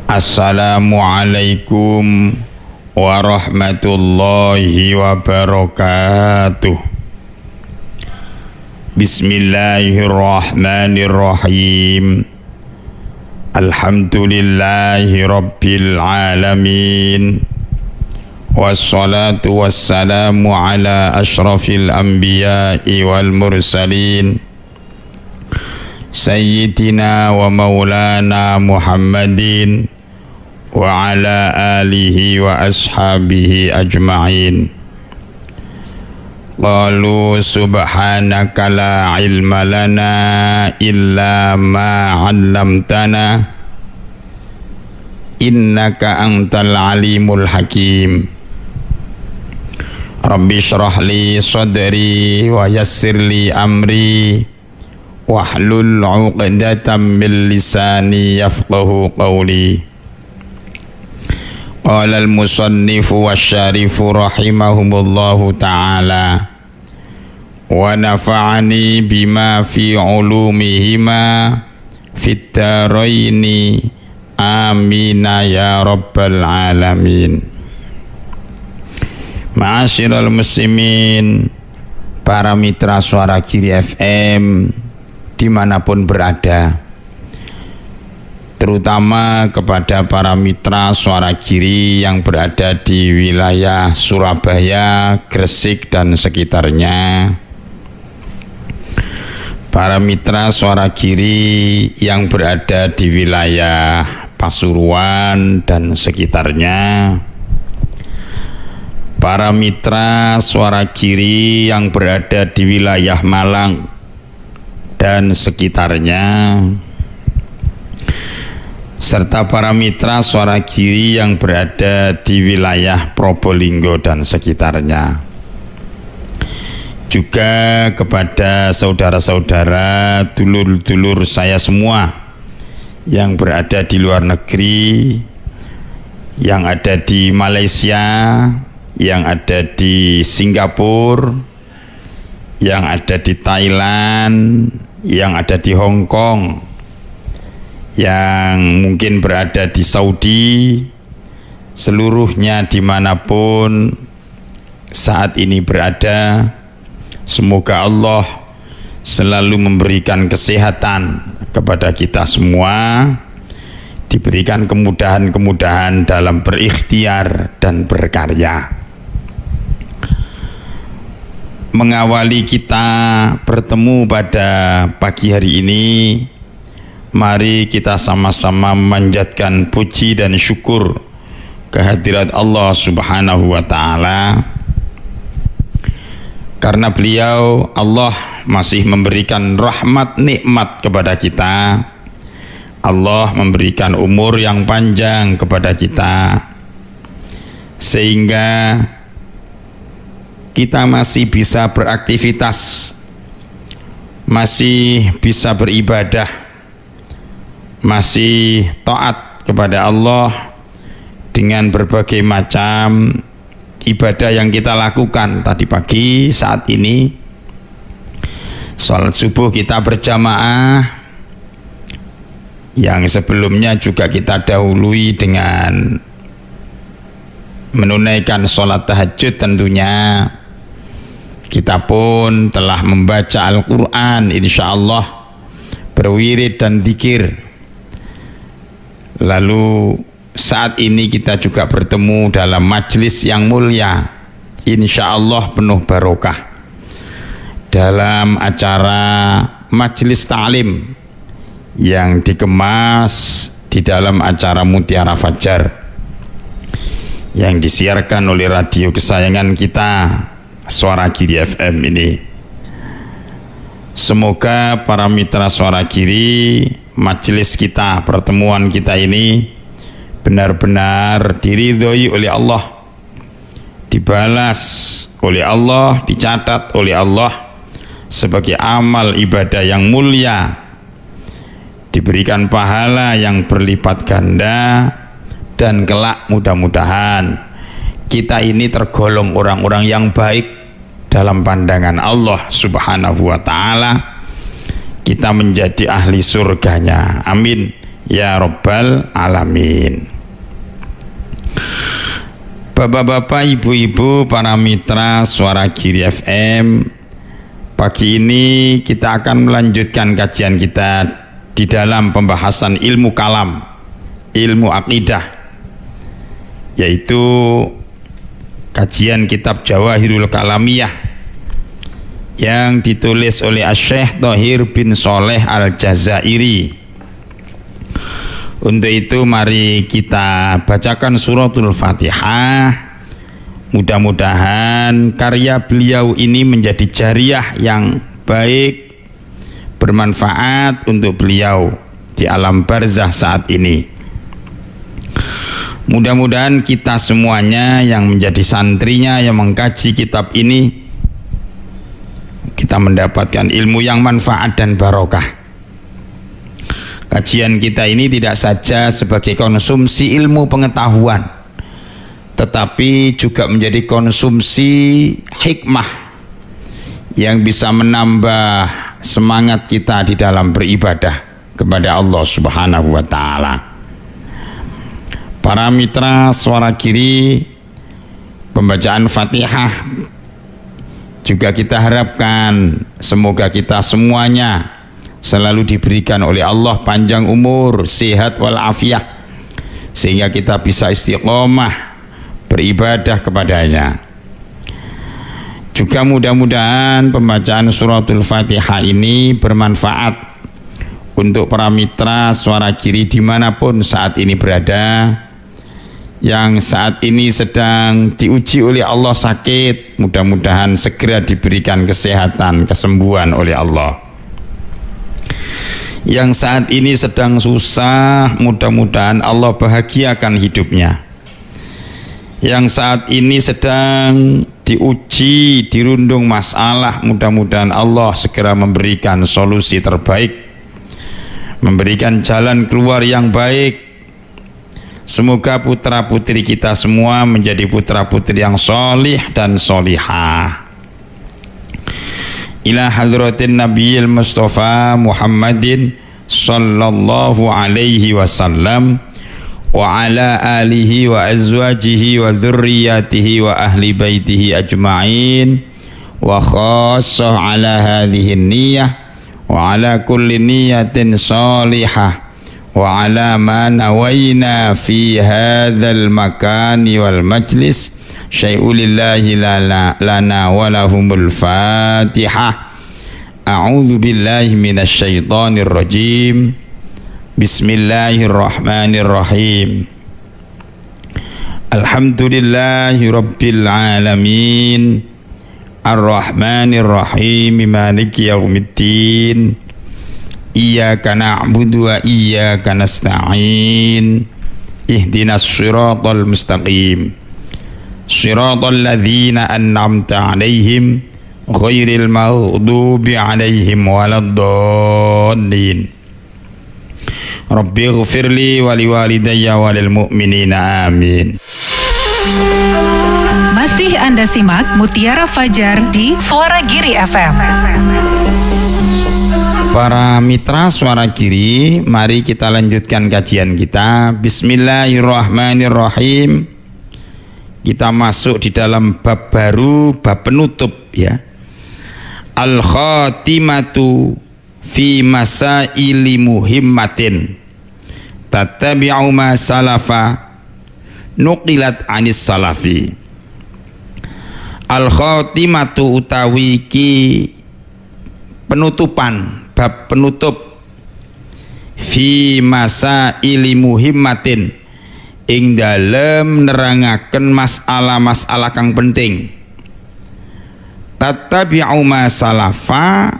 Assalamualaikum warahmatullahi wabarakatuh. Bismillahirrahmanirrahim. Alhamdulillahi rabbil alamin. Wassalatu wassalamu ala ashrafil anbiya'i wal mursalin Sayyidina wa maulana Muhammadin wa ala alihi wa ashabihi ajma'in. Qalu subhanaka la ilma lana illa ma 'allamtana innaka antal alimul hakim. Rabbi shrah li sadri wa yassir li amri wahlul 'uqdatam min lisani yafqahu qawli. Qala al-musannifu wasyarifu rahimahumullahu ta'ala wa nafa'ani bima fi ulumihima fit daraini amina ya rabbal alamin. Ma'asyiral muslimin, para mitra Suara Giri FM dimanapun berada, terutama kepada para mitra Suara Giri yang berada di wilayah Surabaya, Gresik dan sekitarnya, para mitra Suara Giri yang berada di wilayah Pasuruan dan sekitarnya, para mitra Suara Giri yang berada di wilayah Malang dan sekitarnya, serta para mitra Suara Giri yang berada di wilayah Probolinggo dan sekitarnya. Juga kepada saudara-saudara, dulur-dulur saya semua yang berada di luar negeri, yang ada di Malaysia, yang ada di Singapura, yang ada di Thailand, yang ada di Hong Kong, yang mungkin berada di Saudi, seluruhnya dimanapun saat ini berada, semoga Allah selalu memberikan kesehatan kepada kita semua, diberikan kemudahan-kemudahan dalam berikhtiar dan berkarya. Mengawali kita bertemu pada pagi hari ini, mari kita sama-sama memanjatkan puji dan syukur kehadirat Allah Subhanahu wa ta'ala, karena beliau, Allah, masih memberikan rahmat nikmat kepada kita. Allah memberikan umur yang panjang kepada kita, sehingga kita masih bisa beraktivitas, masih bisa beribadah, masih taat kepada Allah dengan berbagai macam ibadah yang kita lakukan. Tadi pagi, saat ini, sholat subuh kita berjamaah, yang sebelumnya juga kita dahului dengan menunaikan sholat tahajud tentunya. Kita pun telah membaca Al-Quran, insyaallah, berwirid dan zikir. Lalu saat ini kita juga bertemu dalam majelis yang mulia, insyaallah penuh barokah, dalam acara majelis ta'lim yang dikemas di dalam acara Mutiara Fajar yang disiarkan oleh radio kesayangan kita, Suara Giri FM ini. Semoga para mitra Suara Giri, majelis kita, pertemuan kita ini benar-benar diridhoi oleh Allah, dibalas oleh Allah, dicatat oleh Allah sebagai amal ibadah yang mulia, diberikan pahala yang berlipat ganda, dan kelak mudah-mudahan kita ini tergolong orang-orang yang baik dalam pandangan Allah Subhanahu wa ta'ala. Kita menjadi ahli surganya, amin ya rabbal alamin. Bapak-bapak, ibu-ibu, para mitra Suara Giri FM, pagi ini kita akan melanjutkan kajian kita di dalam pembahasan ilmu kalam, ilmu akidah, yaitu kajian kitab Jawahirul Kalamiyah yang ditulis oleh Syekh Thohir bin Sholeh Al-Jazairi. Untuk itu mari kita bacakan suratul Fatihah. Mudah-mudahan karya beliau ini menjadi jariah yang baik, bermanfaat untuk beliau di alam barzah saat ini. Mudah-mudahan kita semuanya yang menjadi santrinya, yang mengkaji kitab ini, kita mendapatkan ilmu yang manfaat dan barokah. Kajian kita ini tidak saja sebagai konsumsi ilmu pengetahuan, tetapi juga menjadi konsumsi hikmah yang bisa menambah semangat kita di dalam beribadah kepada Allah Subhanahu wa Ta'ala. Para mitra Suara Giri, pembacaan Fatihah juga kita harapkan semoga kita semuanya selalu diberikan oleh Allah panjang umur, sehat walafiat, sehingga kita bisa istiqomah beribadah kepadanya. Juga mudah-mudahan pembacaan suratul Fatihah ini bermanfaat untuk para mitra Suara Giri dimanapun saat ini berada, yang saat ini sedang diuji oleh Allah sakit, mudah-mudahan segera diberikan kesehatan, kesembuhan oleh Allah. Yang saat ini sedang susah, mudah-mudahan Allah bahagiakan hidupnya. Yang saat ini sedang diuji, dirundung masalah, mudah-mudahan Allah segera memberikan solusi terbaik, memberikan jalan keluar yang baik. Semoga putra putri kita semua menjadi putra putri yang solih dan solihah. Ila hadratin Nabiyil Mustafa Muhammadin sallallahu alaihi wasallam wa ala alihi wa azwajihi wa dhurriyyatihi wa ahli baitihi ajma'in wa khassah ala hadhihi niyyah wa ala kulli niyyatin salihah wa ala ma nawayna fi hadzal makani wal majlis syai'ulillahi lana wa lahumul Fatihah. A'udzu billahi minasy syaithanir rajim. Bismillahirrahmanirrahim. Alhamdulillahi rabbil alamin. Ar-Rahmanir Rahim. Maliki yaumiddin. Iyyaka na'budu wa iyyaka nasta'in. Ihdinas shiratal mustaqim. Shiratal ladzina an'amta 'alaihim ghairil maghdubi 'alaihim waladdallin. Rabbighfirli wa liwalidayya wa lil mu'minina amin. Masih Anda simak Mutiara Fajar di Suara Giri FM. Para mitra Suara Giri, mari kita lanjutkan kajian kita. Bismillahirrahmanirrahim. Kita masuk di dalam bab baru, bab penutup ya. Al-khatimatu fi masaili muhimmatin tattabi'u ma salafa nuqilat anis salafi. Al-khatimatu utawi ki penutupan, bab penutup fi masaili muhimmatin ing dalem nerangaken masalah-masalah kang penting. Tattabi'u ma salafa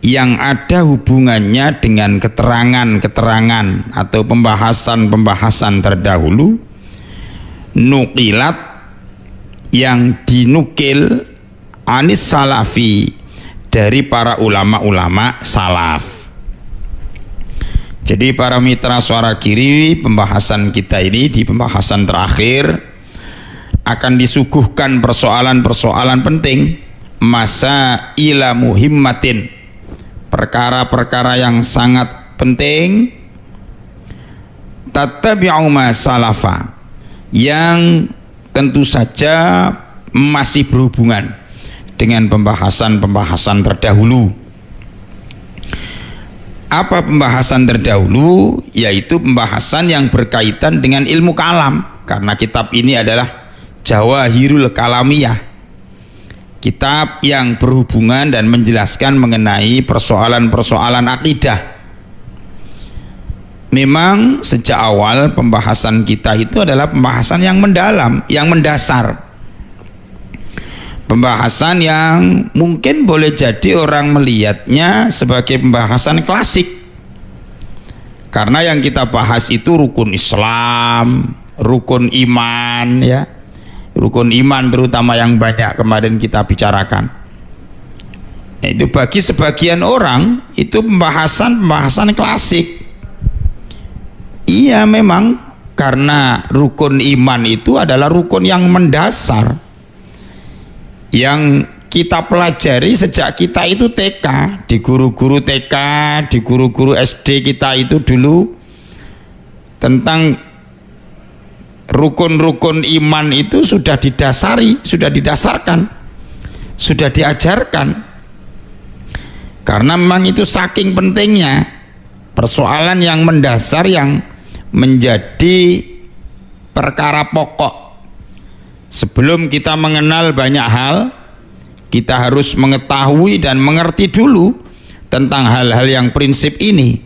yang ada hubungannya dengan keterangan-keterangan atau pembahasan-pembahasan terdahulu, nukilat yang dinukil anis salafi dari para ulama-ulama salaf. Jadi para mitra Suara Giri, pembahasan kita ini di pembahasan terakhir akan disuguhkan persoalan-persoalan penting, masaila muhimmatin, perkara-perkara yang sangat penting tattabi'u ma salafa, yang tentu saja masih berhubungan dengan pembahasan-pembahasan terdahulu. Apa pembahasan terdahulu? Yaitu pembahasan yang berkaitan dengan ilmu kalam, karena kitab ini adalah Jawahirul Kalamiyah, kitab yang berhubungan dan menjelaskan mengenai persoalan-persoalan akidah. Memang sejak awal pembahasan kita itu adalah pembahasan yang mendalam, yang mendasar, pembahasan yang mungkin boleh jadi orang melihatnya sebagai pembahasan klasik, karena yang kita bahas itu rukun Islam, rukun iman, ya, rukun iman terutama yang banyak kemarin kita bicarakan. Itu bagi sebagian orang itu pembahasan klasik. Iya, memang karena rukun iman itu adalah rukun yang mendasar, yang kita pelajari sejak kita itu TK, di guru-guru TK, di guru-guru SD kita itu dulu, tentang rukun-rukun iman itu sudah didasari, sudah didasarkan, sudah diajarkan, karena memang itu saking pentingnya persoalan yang mendasar, yang menjadi perkara pokok. Sebelum kita mengenal banyak hal, kita harus mengetahui dan mengerti dulu tentang hal-hal yang prinsip ini.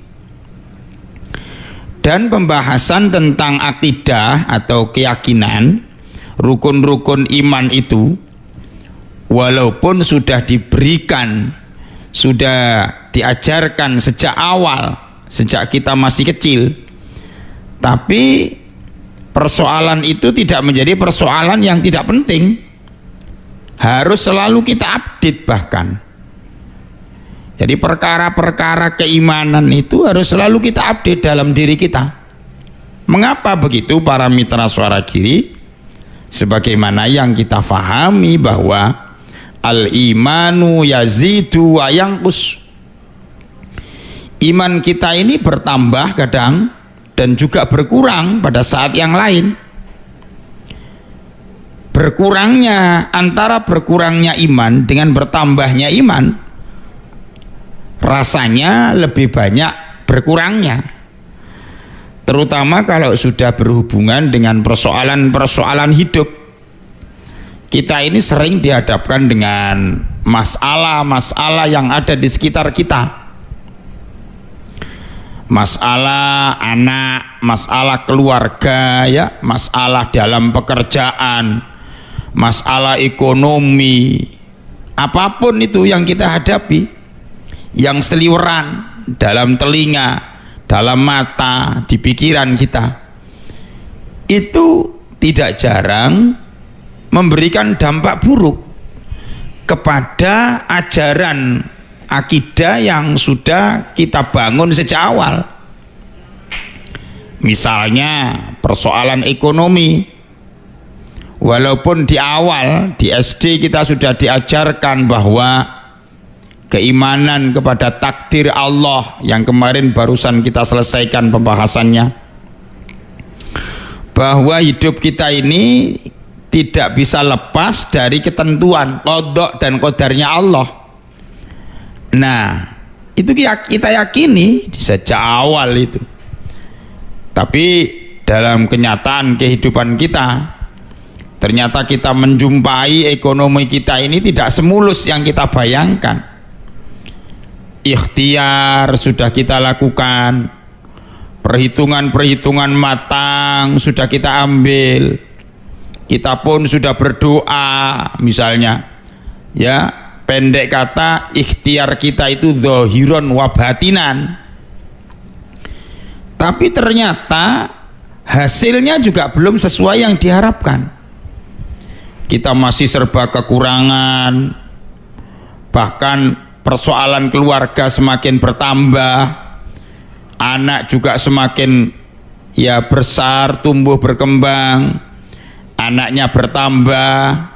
Dan pembahasan tentang akidah atau keyakinan, rukun-rukun iman itu, walaupun sudah diberikan, sudah diajarkan sejak awal, sejak kita masih kecil, tapi persoalan itu tidak menjadi persoalan yang tidak penting. Harus selalu kita update bahkan. Jadi perkara-perkara keimanan itu harus selalu kita update dalam diri kita. Mengapa begitu para mitra Suara Giri? Sebagaimana yang kita fahami bahwa al-imanu yazidu wa yanqus. Iman kita ini bertambah kadang dan juga berkurang pada saat yang lain. Berkurangnya, antara berkurangnya iman dengan bertambahnya iman, rasanya lebih banyak berkurangnya, terutama kalau sudah berhubungan dengan persoalan-persoalan hidup. Kita ini sering dihadapkan dengan masalah-masalah yang ada di sekitar kita. Masalah anak, masalah keluarga, ya, masalah dalam pekerjaan, masalah ekonomi, apapun itu yang kita hadapi, yang seliweran dalam telinga, dalam mata, di pikiran kita, itu tidak jarang memberikan dampak buruk kepada ajaran akidah yang sudah kita bangun sejak awal. Misalnya persoalan ekonomi, walaupun di awal di SD kita sudah diajarkan bahwa keimanan kepada takdir Allah, yang kemarin barusan kita selesaikan pembahasannya, bahwa hidup kita ini tidak bisa lepas dari ketentuan qada dan qadarnya Allah. Nah, itu kita yakini sejak awal itu. Tapi dalam kenyataan kehidupan kita, ternyata kita menjumpai ekonomi kita ini tidak semulus yang kita bayangkan. Ikhtiar sudah kita lakukan, perhitungan-perhitungan matang sudah kita ambil, kita pun sudah berdoa misalnya, ya, pendek kata ikhtiar kita itu zahiron wa batinan, tapi ternyata hasilnya juga belum sesuai yang diharapkan. Kita masih serba kekurangan, bahkan persoalan keluarga semakin bertambah, anak juga semakin ya besar, tumbuh berkembang, anaknya bertambah,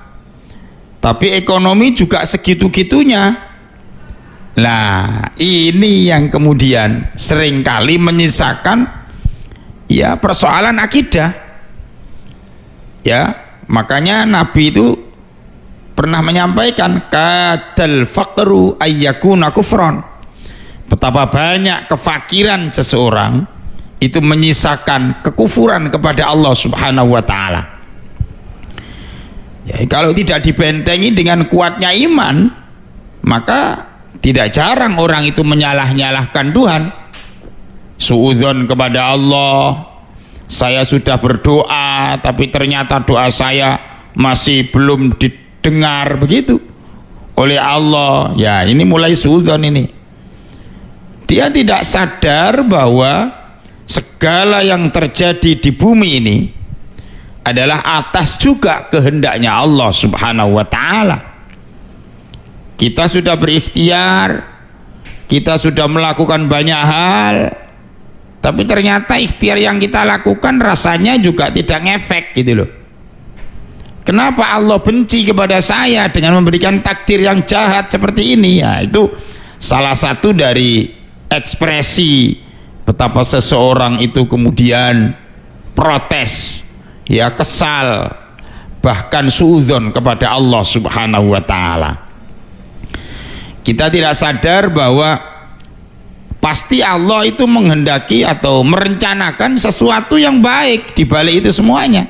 tapi ekonomi juga segitu-gitunya. Nah, ini yang kemudian seringkali menyisakan ya persoalan akidah. Ya, makanya Nabi itu pernah menyampaikan kadal faqru ayyakuna kufron. Betapa banyak kefakiran seseorang itu menyisakan kekufuran kepada Allah Subhanahu wa taala. Ya, kalau tidak dibentengi dengan kuatnya iman, maka tidak jarang orang itu menyalah-nyalahkan Tuhan. Suudzon kepada Allah, saya sudah berdoa tapi ternyata doa saya masih belum didengar begitu oleh Allah. Ya, ini mulai suudzon ini. Dia tidak sadar bahwa segala yang terjadi di bumi ini adalah atas juga kehendaknya Allah Subhanahu wa taala. Kita sudah berikhtiar, kita sudah melakukan banyak hal, tapi ternyata ikhtiar yang kita lakukan rasanya juga tidak ngefek gitu loh. Kenapa Allah benci kepada saya dengan memberikan takdir yang jahat seperti ini? Ya, itu salah satu dari ekspresi betapa seseorang itu kemudian protes, ya, kesal, bahkan suudzon kepada Allah Subhanahu wa taala. Kita tidak sadar bahwa pasti Allah itu menghendaki atau merencanakan sesuatu yang baik di balik itu semuanya.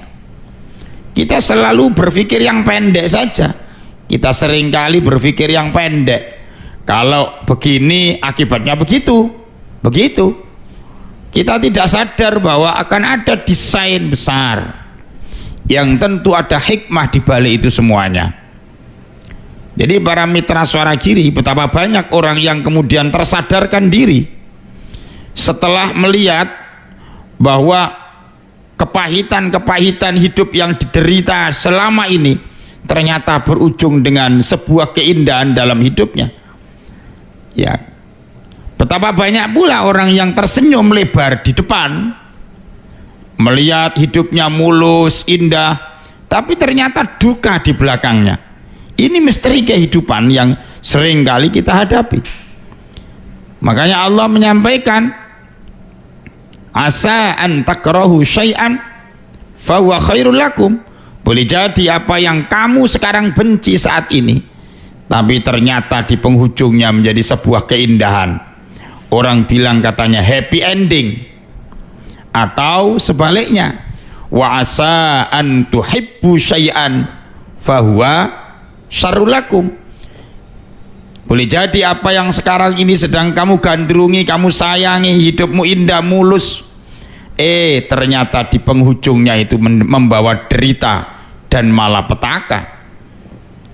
Kita selalu berpikir yang pendek saja. Kita seringkali berpikir yang pendek. Kalau begini akibatnya begitu. Begitu. Kita tidak sadar bahwa akan ada desain besar yang tentu ada hikmah di balik itu semuanya. Jadi para mitra Suara Giri, betapa banyak orang yang kemudian tersadarkan diri setelah melihat bahwa kepahitan-kepahitan hidup yang diderita selama ini ternyata berujung dengan sebuah keindahan dalam hidupnya. Ya, betapa banyak pula orang yang tersenyum lebar di depan melihat hidupnya mulus, indah, tapi ternyata duka di belakangnya. Ini misteri kehidupan yang sering kali kita hadapi. Makanya Allah menyampaikan, asa an takrahu syai'an fa huwa khairul lakum. Boleh jadi apa yang kamu sekarang benci saat ini, tapi ternyata di penghujungnya menjadi sebuah keindahan. Orang bilang katanya happy ending, atau sebaliknya, wa asa an tuhibbu syai'an fa huwa syarrul lakum. Boleh jadi apa yang sekarang ini sedang kamu gandrungi, kamu sayangi, hidupmu indah mulus, ternyata di penghujungnya itu membawa derita dan malapetaka.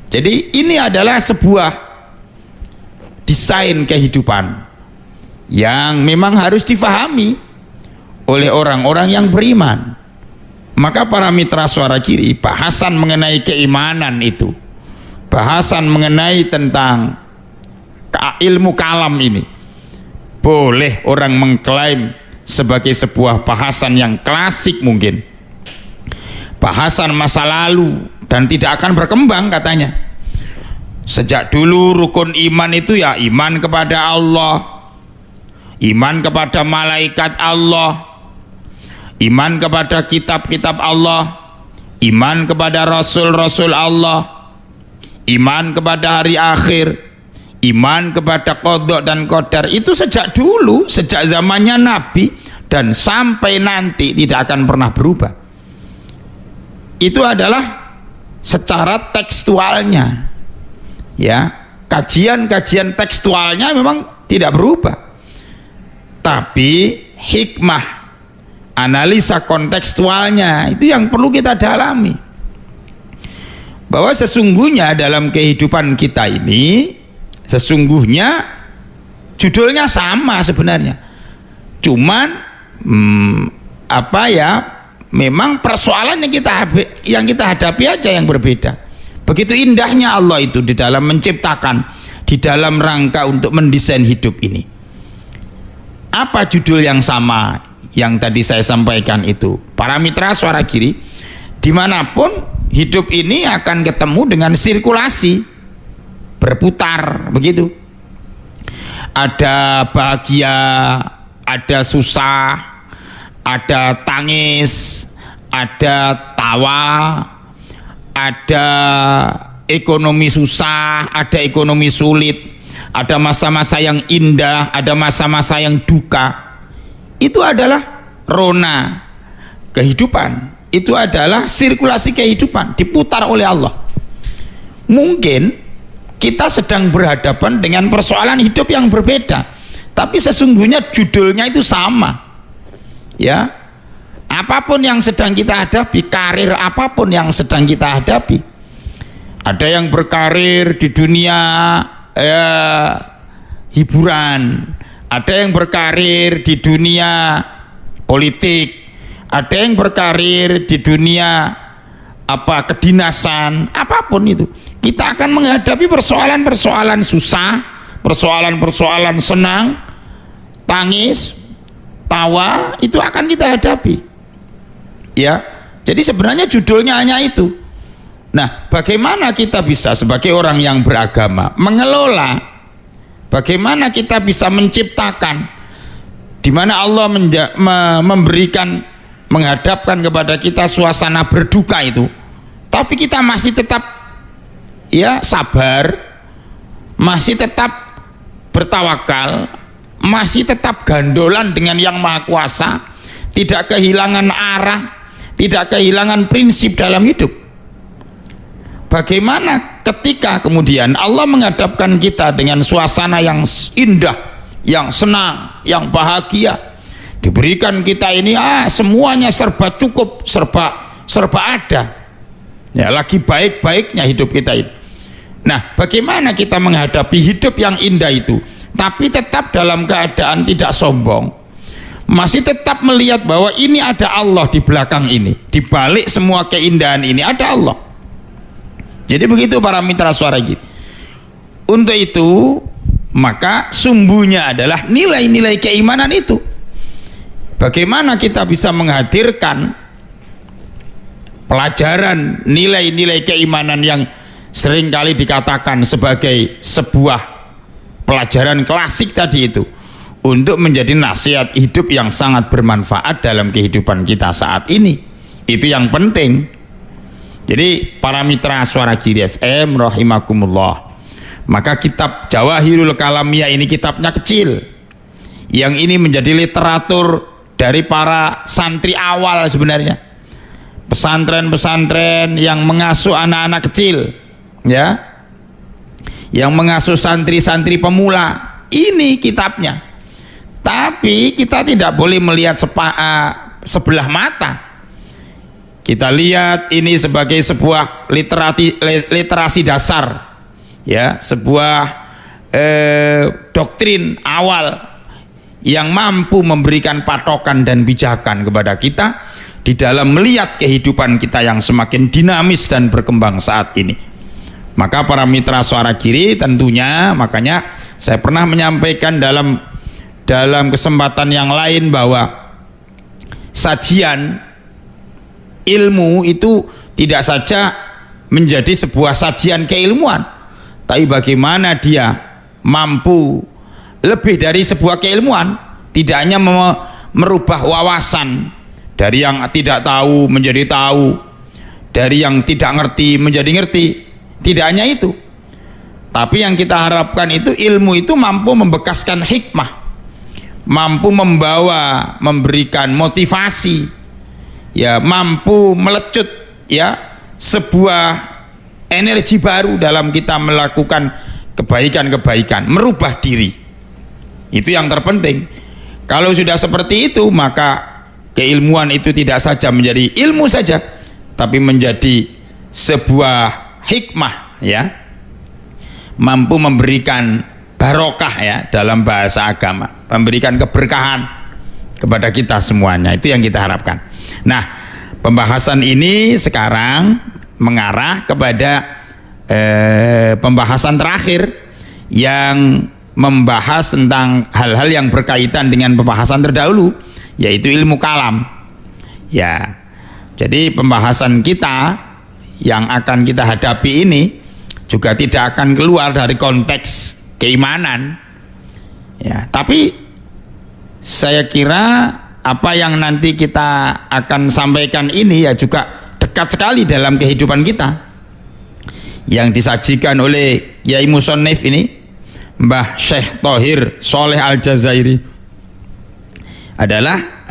Jadi ini adalah sebuah desain kehidupan yang memang harus difahami oleh orang-orang yang beriman. Maka para mitra Suara Giri, bahasan mengenai keimanan itu, bahasan mengenai tentang ilmu kalam ini boleh orang mengklaim sebagai sebuah bahasan yang klasik, mungkin bahasan masa lalu dan tidak akan berkembang katanya. Sejak dulu rukun iman itu ya iman kepada Allah, iman kepada malaikat Allah, iman kepada kitab-kitab Allah, iman kepada rasul-rasul Allah, iman kepada hari akhir, iman kepada qadha dan qadar. Itu sejak dulu, sejak zamannya Nabi dan sampai nanti tidak akan pernah berubah. Itu adalah secara tekstualnya, ya, kajian-kajian tekstualnya memang tidak berubah, tapi hikmah analisa kontekstualnya itu yang perlu kita dalami. Bahwa sesungguhnya dalam kehidupan kita ini, sesungguhnya judulnya sama sebenarnya, cuman memang persoalan yang kita hadapi aja yang berbeda. Begitu indahnya Allah itu di dalam menciptakan, di dalam rangka untuk mendesain hidup ini. Apa judul yang sama yang tadi saya sampaikan itu? Para mitra Suara Giri, dimanapun hidup ini akan ketemu dengan sirkulasi, berputar begitu. Ada bahagia, ada susah, ada tangis, ada tawa, ada ekonomi susah, ada ekonomi sulit, ada masa-masa yang indah, ada masa-masa yang duka. Itu adalah rona kehidupan, itu adalah sirkulasi kehidupan, diputar oleh Allah. Mungkin kita sedang berhadapan dengan persoalan hidup yang berbeda, tapi sesungguhnya judulnya itu sama, ya. Apapun yang sedang kita hadapi, karir apapun yang sedang kita hadapi, ada yang berkarir di dunia hiburan, ada yang berkarir di dunia politik, ada yang berkarir di dunia kedinasan, apapun itu. Kita akan menghadapi persoalan-persoalan susah, persoalan-persoalan senang, tangis, tawa, itu akan kita hadapi. Ya, jadi sebenarnya judulnya hanya itu. Nah, bagaimana kita bisa sebagai orang yang beragama mengelola, bagaimana kita bisa menciptakan di mana Allah memberikan, menghadapkan kepada kita suasana berduka itu, tapi kita masih tetap ya sabar, masih tetap bertawakal, masih tetap gandolan dengan Yang Maha Kuasa, tidak kehilangan arah, tidak kehilangan prinsip dalam hidup. Bagaimana ketika kemudian Allah menghadapkan kita dengan suasana yang indah, yang senang, yang bahagia, diberikan kita ini semuanya serba cukup, serba ada, ya, lagi baik-baiknya hidup kita itu. Nah, bagaimana kita menghadapi hidup yang indah itu, tapi tetap dalam keadaan tidak sombong, masih tetap melihat bahwa ini ada Allah di belakang ini, di balik semua keindahan ini ada Allah. Jadi begitu para mitra suara Giri. Untuk itu maka sumbunya adalah nilai-nilai keimanan itu. Bagaimana kita bisa menghadirkan pelajaran nilai-nilai keimanan yang seringkali dikatakan sebagai sebuah pelajaran klasik tadi itu, untuk menjadi nasihat hidup yang sangat bermanfaat dalam kehidupan kita saat ini. Itu yang penting. Jadi para mitra suara Giri FM rahimakumullah, maka kitab Jawahirul Kalamiyah ini kitabnya kecil, yang ini menjadi literatur dari para santri awal sebenarnya, pesantren-pesantren yang mengasuh anak-anak kecil, ya, yang mengasuh santri-santri pemula. Ini kitabnya. Tapi kita tidak boleh melihat sebelah mata. Kita lihat ini sebagai sebuah literasi dasar, ya, sebuah doktrin awal yang mampu memberikan patokan dan pijakan kepada kita di dalam melihat kehidupan kita yang semakin dinamis dan berkembang saat ini. Maka para mitra suara Giri tentunya, makanya saya pernah menyampaikan dalam kesempatan yang lain bahwa sajian ilmu itu tidak saja menjadi sebuah sajian keilmuan, tapi bagaimana dia mampu lebih dari sebuah keilmuan, tidak hanya merubah wawasan dari yang tidak tahu menjadi tahu, dari yang tidak ngerti menjadi ngerti. Tidak hanya itu, tapi yang kita harapkan itu ilmu itu mampu membekaskan hikmah, mampu membawa, memberikan motivasi, ya, mampu melecut, ya, sebuah energi baru dalam kita melakukan kebaikan-kebaikan, merubah diri. Itu yang terpenting. Kalau sudah seperti itu, maka keilmuan itu tidak saja menjadi ilmu saja, tapi menjadi sebuah hikmah, ya, mampu memberikan barokah, ya, dalam bahasa agama, memberikan keberkahan kepada kita semuanya. Itu yang kita harapkan. Nah, pembahasan ini sekarang mengarah kepada pembahasan terakhir yang membahas tentang hal-hal yang berkaitan dengan pembahasan terdahulu, yaitu ilmu kalam, ya. Jadi pembahasan kita yang akan kita hadapi ini juga tidak akan keluar dari konteks keimanan, ya, tapi saya kira apa yang nanti kita akan sampaikan ini ya juga dekat sekali dalam kehidupan kita. Yang disajikan oleh Yai Musonif ini, Mbah Syekh Thohir Sholeh Al-Jazairi, adalah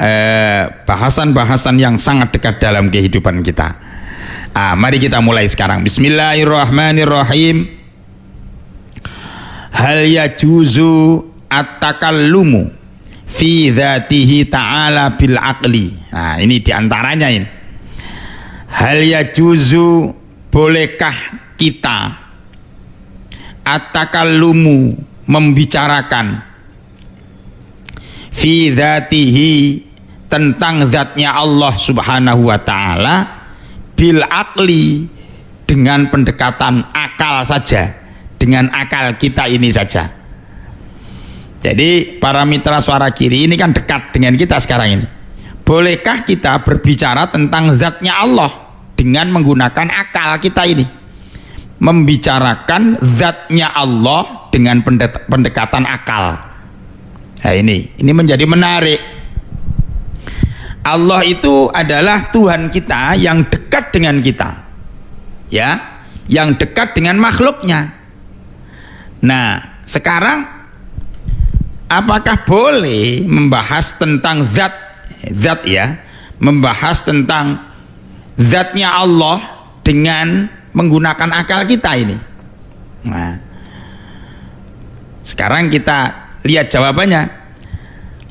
bahasan-bahasan yang sangat dekat dalam kehidupan kita. Mari kita mulai sekarang. Bismillahirrahmanirrahim. Hal yajuzu at-takallumu fi dzatihi ta'ala bil aqli. Nah, ini diantaranya ini. Hal yajuzu, bolehkah kita at-takallumu, membicarakan, fi dzatihi, tentang zatnya Allah subhanahu wa ta'ala, bil aqli, dengan pendekatan akal saja, dengan akal kita ini saja. Jadi para mitra Suara Giri ini kan dekat dengan kita sekarang ini. Bolehkah kita berbicara tentang zatnya Allah dengan menggunakan akal kita ini, membicarakan zatnya Allah dengan pendekatan akal? Nah, ini menjadi menarik. Allah itu adalah Tuhan kita yang dekat dengan kita, ya, yang dekat dengan makhluknya. Nah, sekarang apakah boleh membahas tentang zat ya, membahas tentang zatnya Allah dengan menggunakan akal kita ini? Nah, sekarang kita lihat jawabannya.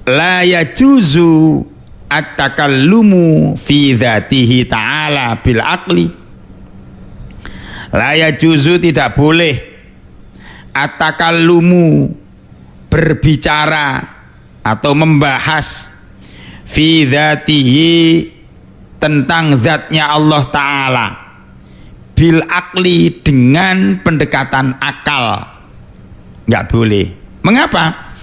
La yajuzu at-takallumu fi dzatihi ta'ala bil aqli. La yajuzu, tidak boleh, at-takallumu, berbicara atau membahas, fi dzatihi, tentang zatnya Allah Ta'ala, bil aqli, dengan pendekatan akal. Nggak boleh. Mengapa?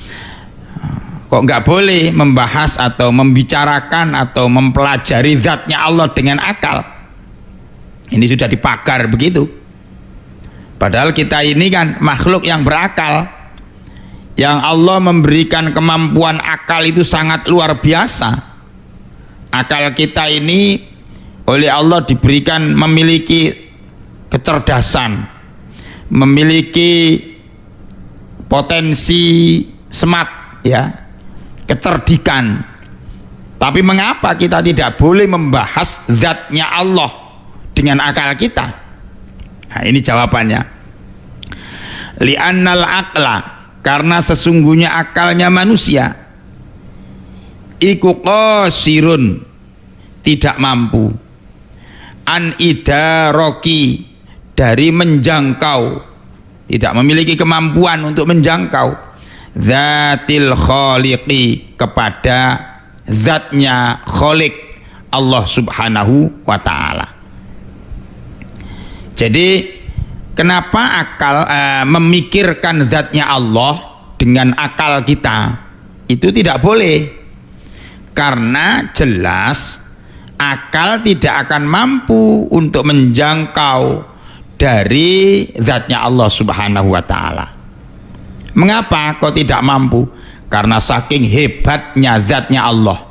Kok nggak boleh membahas atau membicarakan atau mempelajari zatnya Allah dengan akal? Ini sudah dipagar begitu. Padahal kita ini kan makhluk yang berakal, yang Allah memberikan kemampuan akal itu sangat luar biasa. Akal kita ini oleh Allah diberikan memiliki kecerdasan, memiliki potensi smart, ya, kecerdikan. Tapi mengapa kita tidak boleh membahas zatnya Allah dengan akal kita? Nah, ini jawabannya. Li'annal aqla, karena sesungguhnya akalnya manusia iku qasirun, tidak mampu, an idaroki, dari menjangkau, tidak memiliki kemampuan untuk menjangkau zatil khaliqi, kepada zatnya khaliq Allah subhanahu wa ta'ala. Jadi kenapa akal memikirkan zatnya Allah dengan akal kita itu tidak boleh? Karena jelas akal tidak akan mampu untuk menjangkau dari zatnya Allah subhanahu wa ta'ala. Mengapa kok tidak mampu? Karena saking hebatnya zatnya Allah,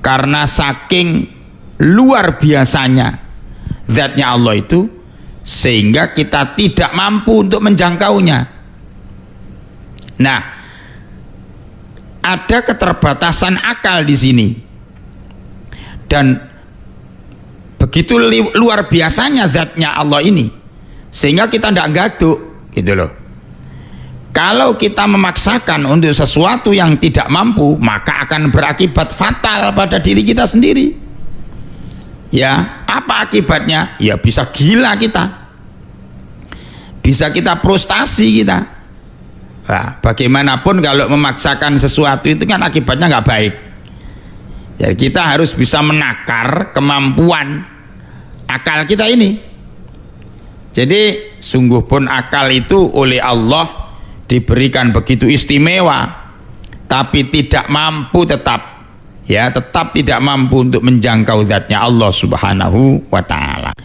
karena saking luar biasanya zatnya Allah itu, sehingga kita tidak mampu untuk menjangkaunya. Nah, ada keterbatasan akal di sini, dan begitu luar biasanya zatnya Allah ini, sehingga kita tidak gaduk, gitu loh. Kalau kita memaksakan untuk sesuatu yang tidak mampu, maka akan berakibat fatal pada diri kita sendiri. Ya, apa akibatnya? Ya bisa gila kita, bisa kita frustasi kita. Nah, bagaimanapun kalau memaksakan sesuatu itu kan akibatnya nggak baik. Jadi kita harus bisa menakar kemampuan akal kita ini. Jadi sungguh pun akal itu oleh Allah diberikan begitu istimewa, tapi tidak mampu, tetap tidak mampu untuk menjangkau zatnya Allah subhanahu wa ta'ala.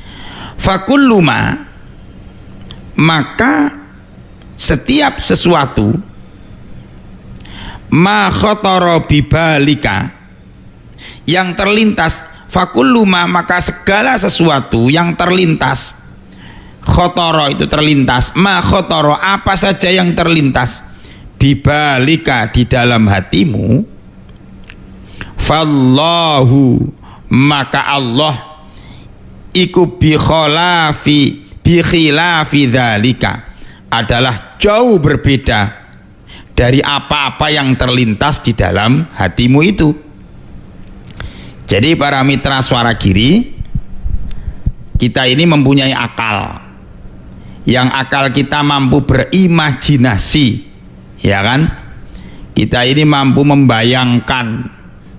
Fakulluma, maka setiap sesuatu, ma khatara bibalika, yang terlintas, fakullu maka segala sesuatu yang terlintas, khotoro itu terlintas, ma khotoro apa saja yang terlintas, bibalika di dalam hatimu, fallahu maka Allah iku bi khilafi dzalika adalah jauh berbeda dari apa-apa yang terlintas di dalam hatimu itu. Jadi para mitra Suara Giri, kita ini mempunyai akal, yang akal kita mampu berimajinasi, ya kan? Kita ini mampu membayangkan,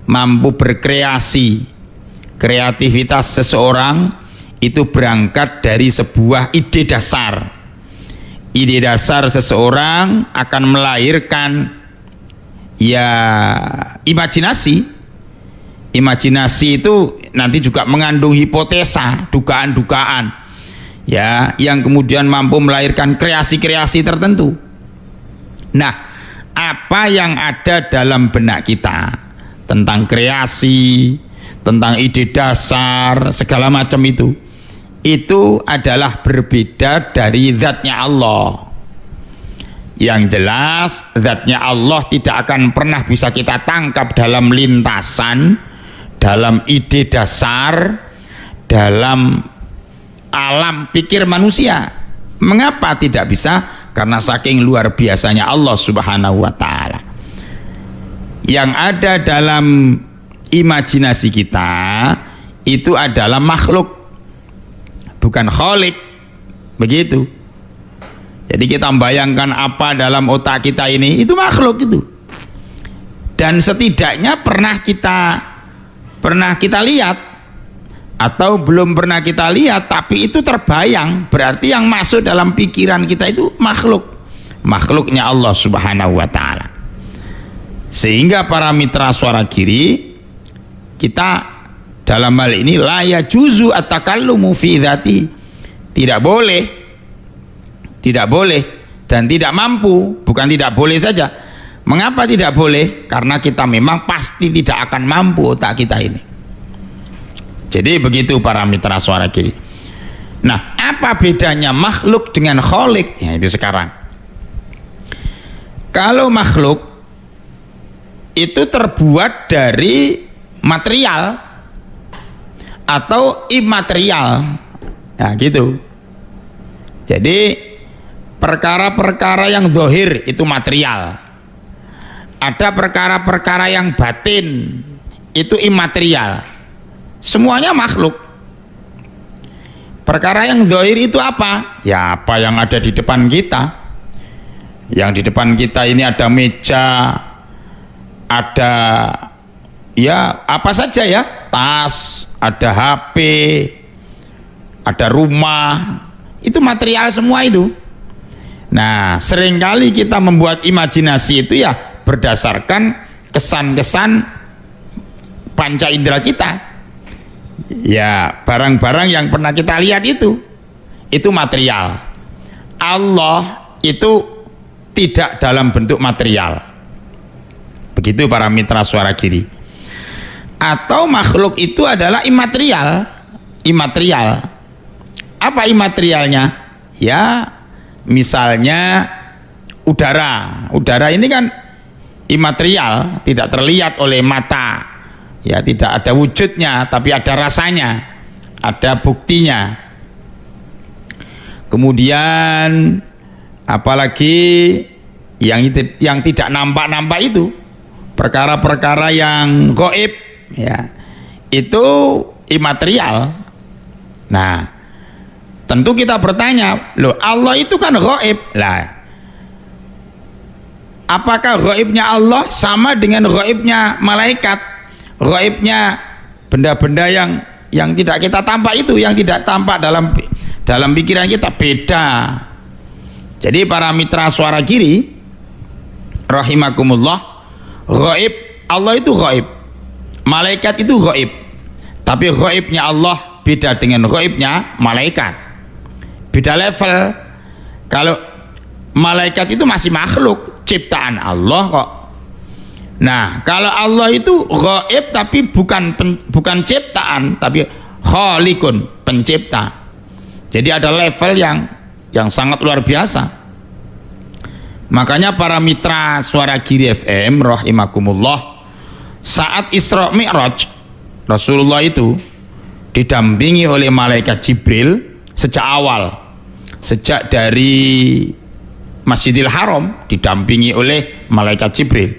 mampu berkreasi. Kreativitas seseorang itu berangkat dari sebuah ide dasar. Ide dasar seseorang akan melahirkan ya imajinasi. Imajinasi itu nanti juga mengandung hipotesa, dugaan-dugaan, ya, yang kemudian mampu melahirkan kreasi-kreasi tertentu. Nah, apa yang ada dalam benak kita tentang kreasi, tentang ide dasar, segala macam itu adalah berbeda dari zatnya Allah. Yang jelas zatnya Allah tidak akan pernah bisa kita tangkap dalam lintasan, dalam ide dasar, dalam alam pikir manusia. Mengapa tidak bisa? Karena saking luar biasanya Allah Subhanahu wa ta'ala. Yang ada dalam imajinasi kita itu adalah makhluk, bukan khalik. Begitu. Jadi kita membayangkan apa dalam otak kita ini, itu makhluk itu. Dan setidaknya pernah kita lihat, atau belum pernah kita lihat tapi itu terbayang, berarti yang masuk dalam pikiran kita itu makhluknya Allah Subhanahu wa ta'ala. Sehingga para mitra Suara Giri, kita dalam hal ini la yajuzu at-takallumu fi dzati, tidak boleh dan tidak mampu. Bukan tidak boleh saja. Mengapa tidak boleh? Karena kita memang pasti tidak akan mampu otak kita ini. Jadi begitu para mitra Suara Giri. Nah, apa bedanya makhluk dengan khalik? Ya, itu sekarang. Kalau makhluk itu terbuat dari material atau imaterial. Nah, gitu. Jadi perkara-perkara yang zahir itu material. Ada perkara-perkara yang batin itu imaterial. Semuanya makhluk. Perkara yang zahir itu apa? Ya apa yang ada di depan kita. Yang di depan kita ini ada meja, ada ya apa saja ya, tas, ada HP, ada rumah, itu material semua itu. Nah, seringkali kita membuat imajinasi itu ya berdasarkan kesan-kesan panca indera kita. Ya, barang-barang yang pernah kita lihat itu material. Allah itu tidak dalam bentuk material. Begitu para mitra Suara Giri. Atau makhluk itu adalah imaterial. Apa imaterialnya? Ya, misalnya udara ini kan imaterial, tidak terlihat oleh mata, ya, tidak ada wujudnya, tapi ada rasanya, ada buktinya. Kemudian apalagi yang tidak nampak itu, perkara-perkara yang gaib, ya, itu imaterial. Nah, tentu kita bertanya, loh, Allah itu kan gaib lah. Apakah gaibnya Allah sama dengan gaibnya malaikat? Gaibnya benda-benda yang tidak kita tampak itu, yang tidak tampak dalam pikiran kita, beda. Jadi para mitra Suara Giri rahimakumullah, gaib Allah itu gaib, malaikat itu gaib, tapi gaibnya Allah beda dengan gaibnya malaikat, beda level. Kalau malaikat itu masih makhluk ciptaan Allah kok. Nah, kalau Allah itu ghaib tapi bukan ciptaan, tapi khaliqun, pencipta. Jadi ada level yang sangat luar biasa. Makanya para mitra Suara Giri FM rahimakumullah, saat Isra Mi'raj Rasulullah itu didampingi oleh malaikat Jibril sejak awal, sejak dari Masjidil Haram didampingi oleh malaikat Jibril,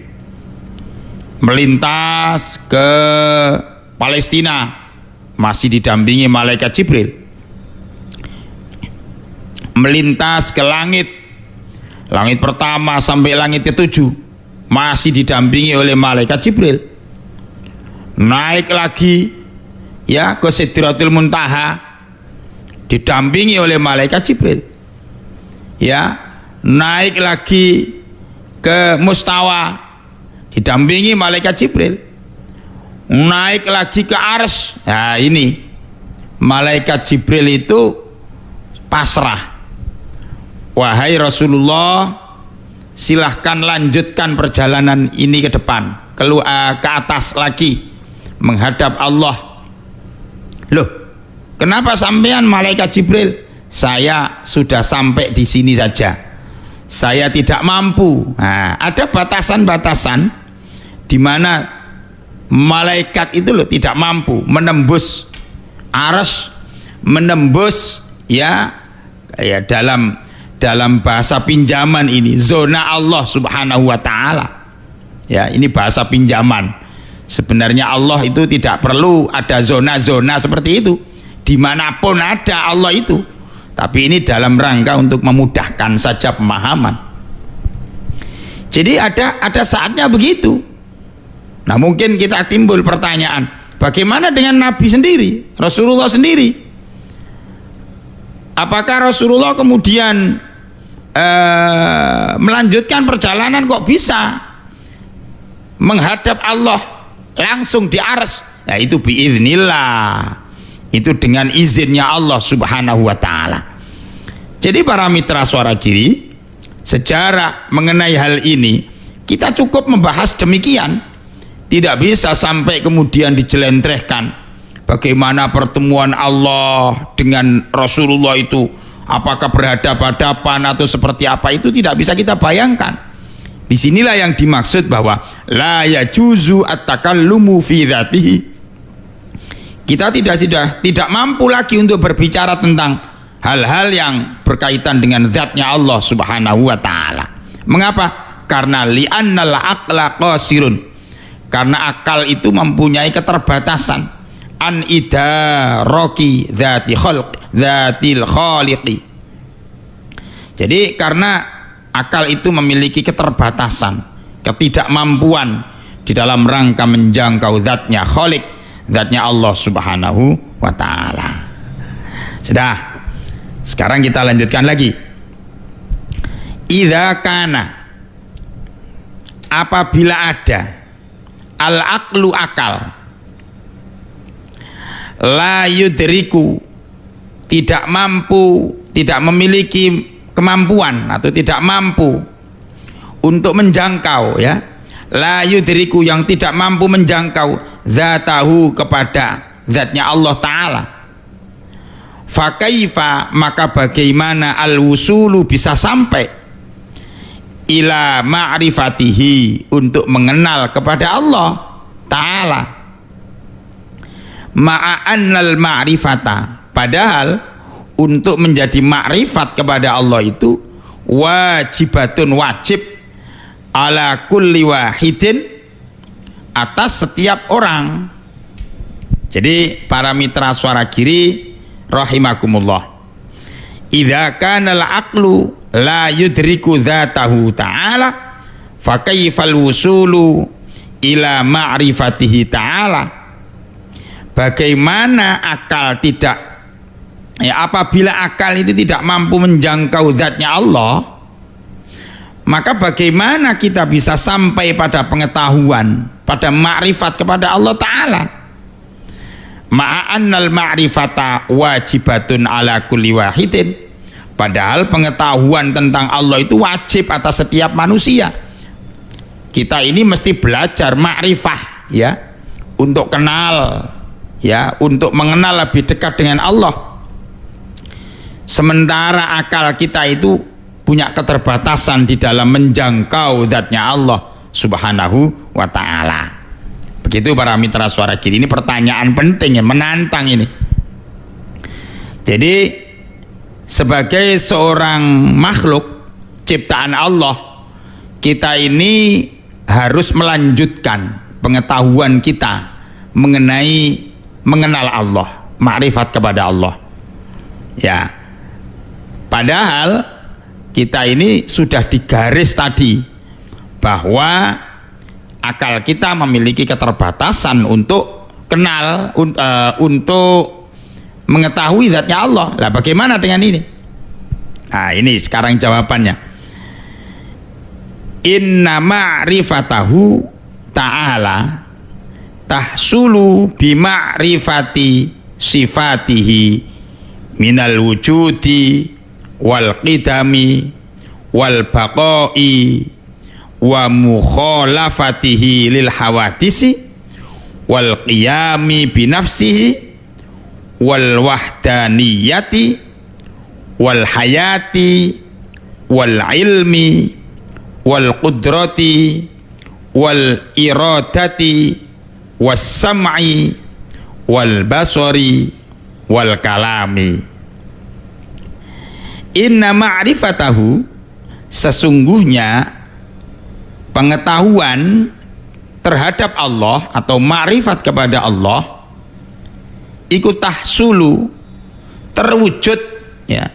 melintas ke Palestina masih didampingi malaikat Jibril, melintas ke langit pertama sampai langit ke-7 masih didampingi oleh malaikat Jibril, naik lagi ya ke Sidratul Muntaha didampingi oleh malaikat Jibril, ya naik lagi ke Mustawa didampingi malaikat Jibril, naik lagi ke Arsy. Nah ini malaikat Jibril itu pasrah, wahai Rasulullah, silahkan lanjutkan perjalanan ini ke depan, ke atas lagi menghadap Allah. Loh, kenapa sampean malaikat Jibril? Saya sudah sampai di sini saja, saya tidak mampu. Nah, ada batasan-batasan di mana malaikat itu loh tidak mampu menembus Arsy, menembus ya dalam bahasa pinjaman ini zona Allah Subhanahu wa taala. Ya, ini bahasa pinjaman. Sebenarnya Allah itu tidak perlu ada zona-zona seperti itu, dimanapun ada Allah itu, tapi ini dalam rangka untuk memudahkan saja pemahaman. Jadi ada saatnya begitu. Nah mungkin kita timbul pertanyaan, bagaimana dengan Nabi sendiri, Rasulullah sendiri? Apakah Rasulullah kemudian melanjutkan perjalanan kok bisa menghadap Allah langsung di Arsy? Nah itu biiznillah, itu dengan izinnya Allah Subhanahu wa taala. Jadi para mitra Suara Giri, sejarah mengenai hal ini kita cukup membahas demikian, tidak bisa sampai kemudian dijelentrehkan bagaimana pertemuan Allah dengan Rasulullah itu, apakah berhadapan-hadapan atau seperti apa, itu tidak bisa kita bayangkan. Disinilah yang dimaksud bahwa la yajuzu at-takallumu fi dzatihi. Kita tidak mampu lagi untuk berbicara tentang hal-hal yang berkaitan dengan zatnya Allah Subhanahu wa taala. Mengapa? Karena li'annal aqla qasirun, karena akal itu mempunyai keterbatasan an idaraki dzatil khaliqi. Jadi karena akal itu memiliki keterbatasan, ketidakmampuan di dalam rangka menjangkau zatnya Khaliq, zatnya Allah Subhanahu wa taala. Sudah, sekarang kita lanjutkan lagi. Idza kana, apabila ada al-aqlu akal, la yudriku, tidak mampu, tidak memiliki kemampuan atau tidak mampu untuk menjangkau, ya, la yudriku, yang tidak mampu menjangkau zatahu, kepada zatnya Allah taala. Fakaifa, maka bagaimana al-wusulu, bisa sampai ila ma'rifatihi, untuk mengenal kepada Allah taala. Ma'annal ma'rifata, padahal untuk menjadi makrifat kepada Allah itu wajibatun, wajib, ala kulli wahidin, atas setiap orang. Jadi para mitra Suara Giri rahimakumullah, idza kana al-aqlu la yudriku dzatahu ta'ala, fa kaifal wusulu ila ma'rifatihi ta'ala. Bagaimana akal tidak, ya, apabila akal itu tidak mampu menjangkau zatnya Allah, maka bagaimana kita bisa sampai pada pengetahuan, pada makrifat kepada Allah Ta'ala? Ma'annal ma'rifata wajibatun ala kulli wahidin, padahal pengetahuan tentang Allah itu wajib atas setiap manusia. kita ini mesti belajar ma'rifah, ya, untuk kenal, ya, untuk mengenal lebih dekat dengan Allah. Sementara akal kita itu punya keterbatasan di dalam menjangkau zatnya Allah subhanahu wa ta'ala. Begitu para mitra Suara Giri. Ini pertanyaan penting, ya, menantang ini. Jadi sebagai seorang makhluk ciptaan Allah, kita ini harus melanjutkan pengetahuan kita mengenal Allah, makrifat kepada Allah, ya. Padahal kita ini sudah digaris tadi bahwa akal kita memiliki keterbatasan untuk kenal, untuk mengetahui zatnya Allah. Lah bagaimana dengan ini? Nah, ini sekarang jawabannya. Inna ma'rifatahu ta'ala tahsulu bima'rifati sifatihi minal wujudi wal qidami wal baqai wa mukhalafatihi lil hawadisi wal qiyami binafsihi wal wahdaniyati wal hayati wal ilmi wal qudrati wal iradati was sam'i wal basari wal kalami. Inna ma'rifatahu, sesungguhnya pengetahuan terhadap Allah atau ma'rifat kepada Allah ikut tahsulu, terwujud, ya,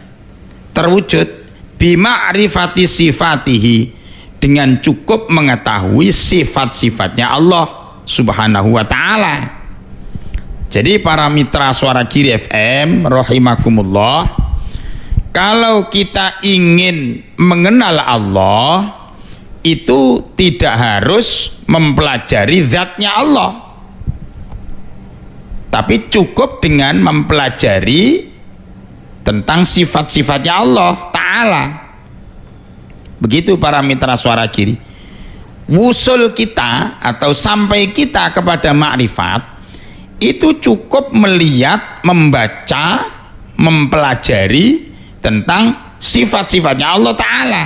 terwujud bima'rifati sifatihi, dengan cukup mengetahui sifat-sifatnya Allah subhanahu wa ta'ala. Jadi para mitra Suara Giri FM rahimakumullah, kalau kita ingin mengenal Allah itu tidak harus mempelajari zatnya Allah, tapi cukup dengan mempelajari tentang sifat-sifatnya Allah Ta'ala. Begitu para mitra Suara Giri. Wusul kita atau sampai kita kepada makrifat itu cukup melihat, membaca, mempelajari tentang sifat-sifatnya Allah Ta'ala.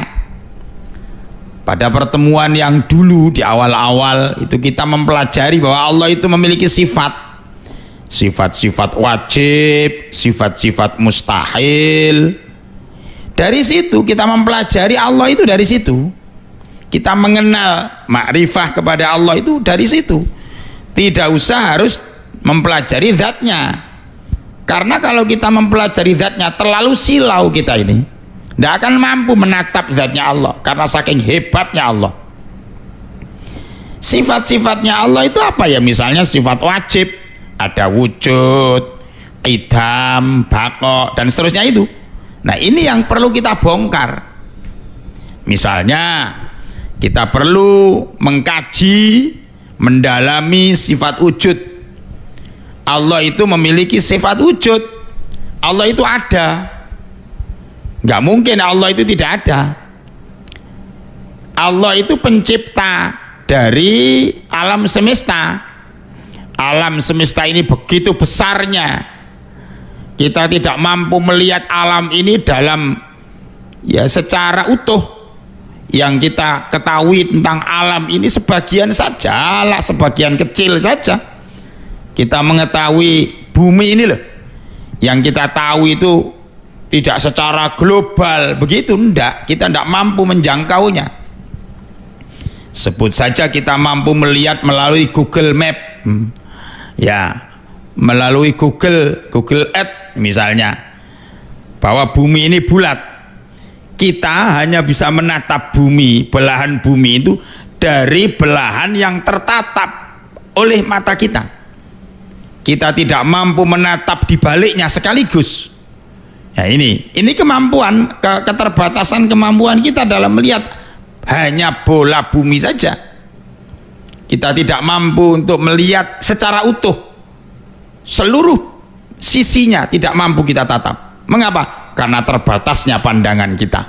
Pada pertemuan yang dulu di awal-awal itu kita mempelajari bahwa Allah itu memiliki sifat-sifat wajib, sifat-sifat mustahil. Dari situ kita mempelajari Allah itu, dari situ kita mengenal makrifah kepada Allah itu, dari situ. Tidak usah harus mempelajari zatnya. Karena kalau kita mempelajari zatnya terlalu silau, kita ini tidak akan mampu menatap zatnya Allah karena saking hebatnya Allah. Sifat-sifatnya Allah itu apa ya? Misalnya sifat wajib, ada wujud, qidam, baqa, dan seterusnya itu. Nah, ini yang perlu kita bongkar. Misalnya kita perlu mengkaji, mendalami sifat wujud. Allah itu memiliki sifat wujud. Allah itu ada. Nggak mungkin Allah itu tidak ada. Allah itu pencipta dari alam semesta. Alam semesta ini begitu besarnya, kita tidak mampu melihat alam ini dalam, ya, secara utuh. Yang kita ketahui tentang alam ini sebagian saja lah, sebagian kecil saja. Kita mengetahui bumi ini loh, yang kita tahu itu tidak secara global, begitu enggak, kita enggak mampu menjangkaunya. Sebut saja kita mampu melihat melalui Google Map, ya, melalui Google Earth misalnya, bahwa bumi ini bulat. Kita hanya bisa menatap bumi, belahan bumi itu dari belahan yang tertatap oleh mata kita. Kita tidak mampu menatap di baliknya sekaligus. Ya, ini kemampuan, keterbatasan kemampuan kita dalam melihat hanya bola bumi saja. Kita tidak mampu untuk melihat secara utuh, seluruh sisinya tidak mampu kita tatap. Mengapa? Karena terbatasnya pandangan kita.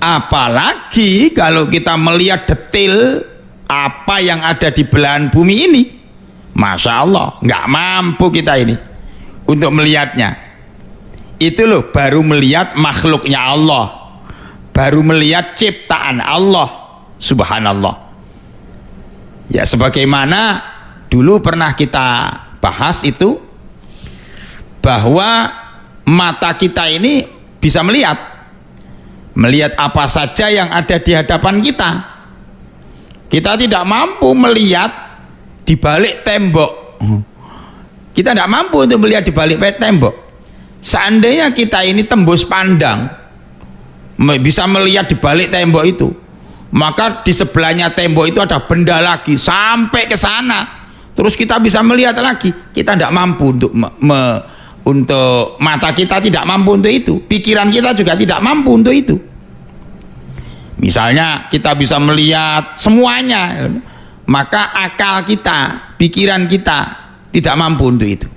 Apalagi kalau kita melihat detail apa yang ada di belahan bumi ini, Masya Allah, nggak mampu kita ini untuk melihatnya. Itu loh, baru melihat makhluknya Allah, baru melihat ciptaan Allah, subhanallah. Ya, sebagaimana dulu pernah kita bahas itu, bahwa mata kita ini bisa melihat apa saja yang ada di hadapan kita. Kita tidak mampu melihat di balik tembok. Kita tidak mampu untuk melihat di balik tembok. Seandainya kita ini tembus pandang, bisa melihat di balik tembok itu, maka di sebelahnya tembok itu ada benda lagi sampai ke sana, terus kita bisa melihat lagi. Kita tidak mampu untuk untuk mata kita tidak mampu untuk itu, pikiran kita juga tidak mampu untuk itu. Misalnya kita bisa melihat semuanya, maka akal kita, pikiran kita tidak mampu untuk itu.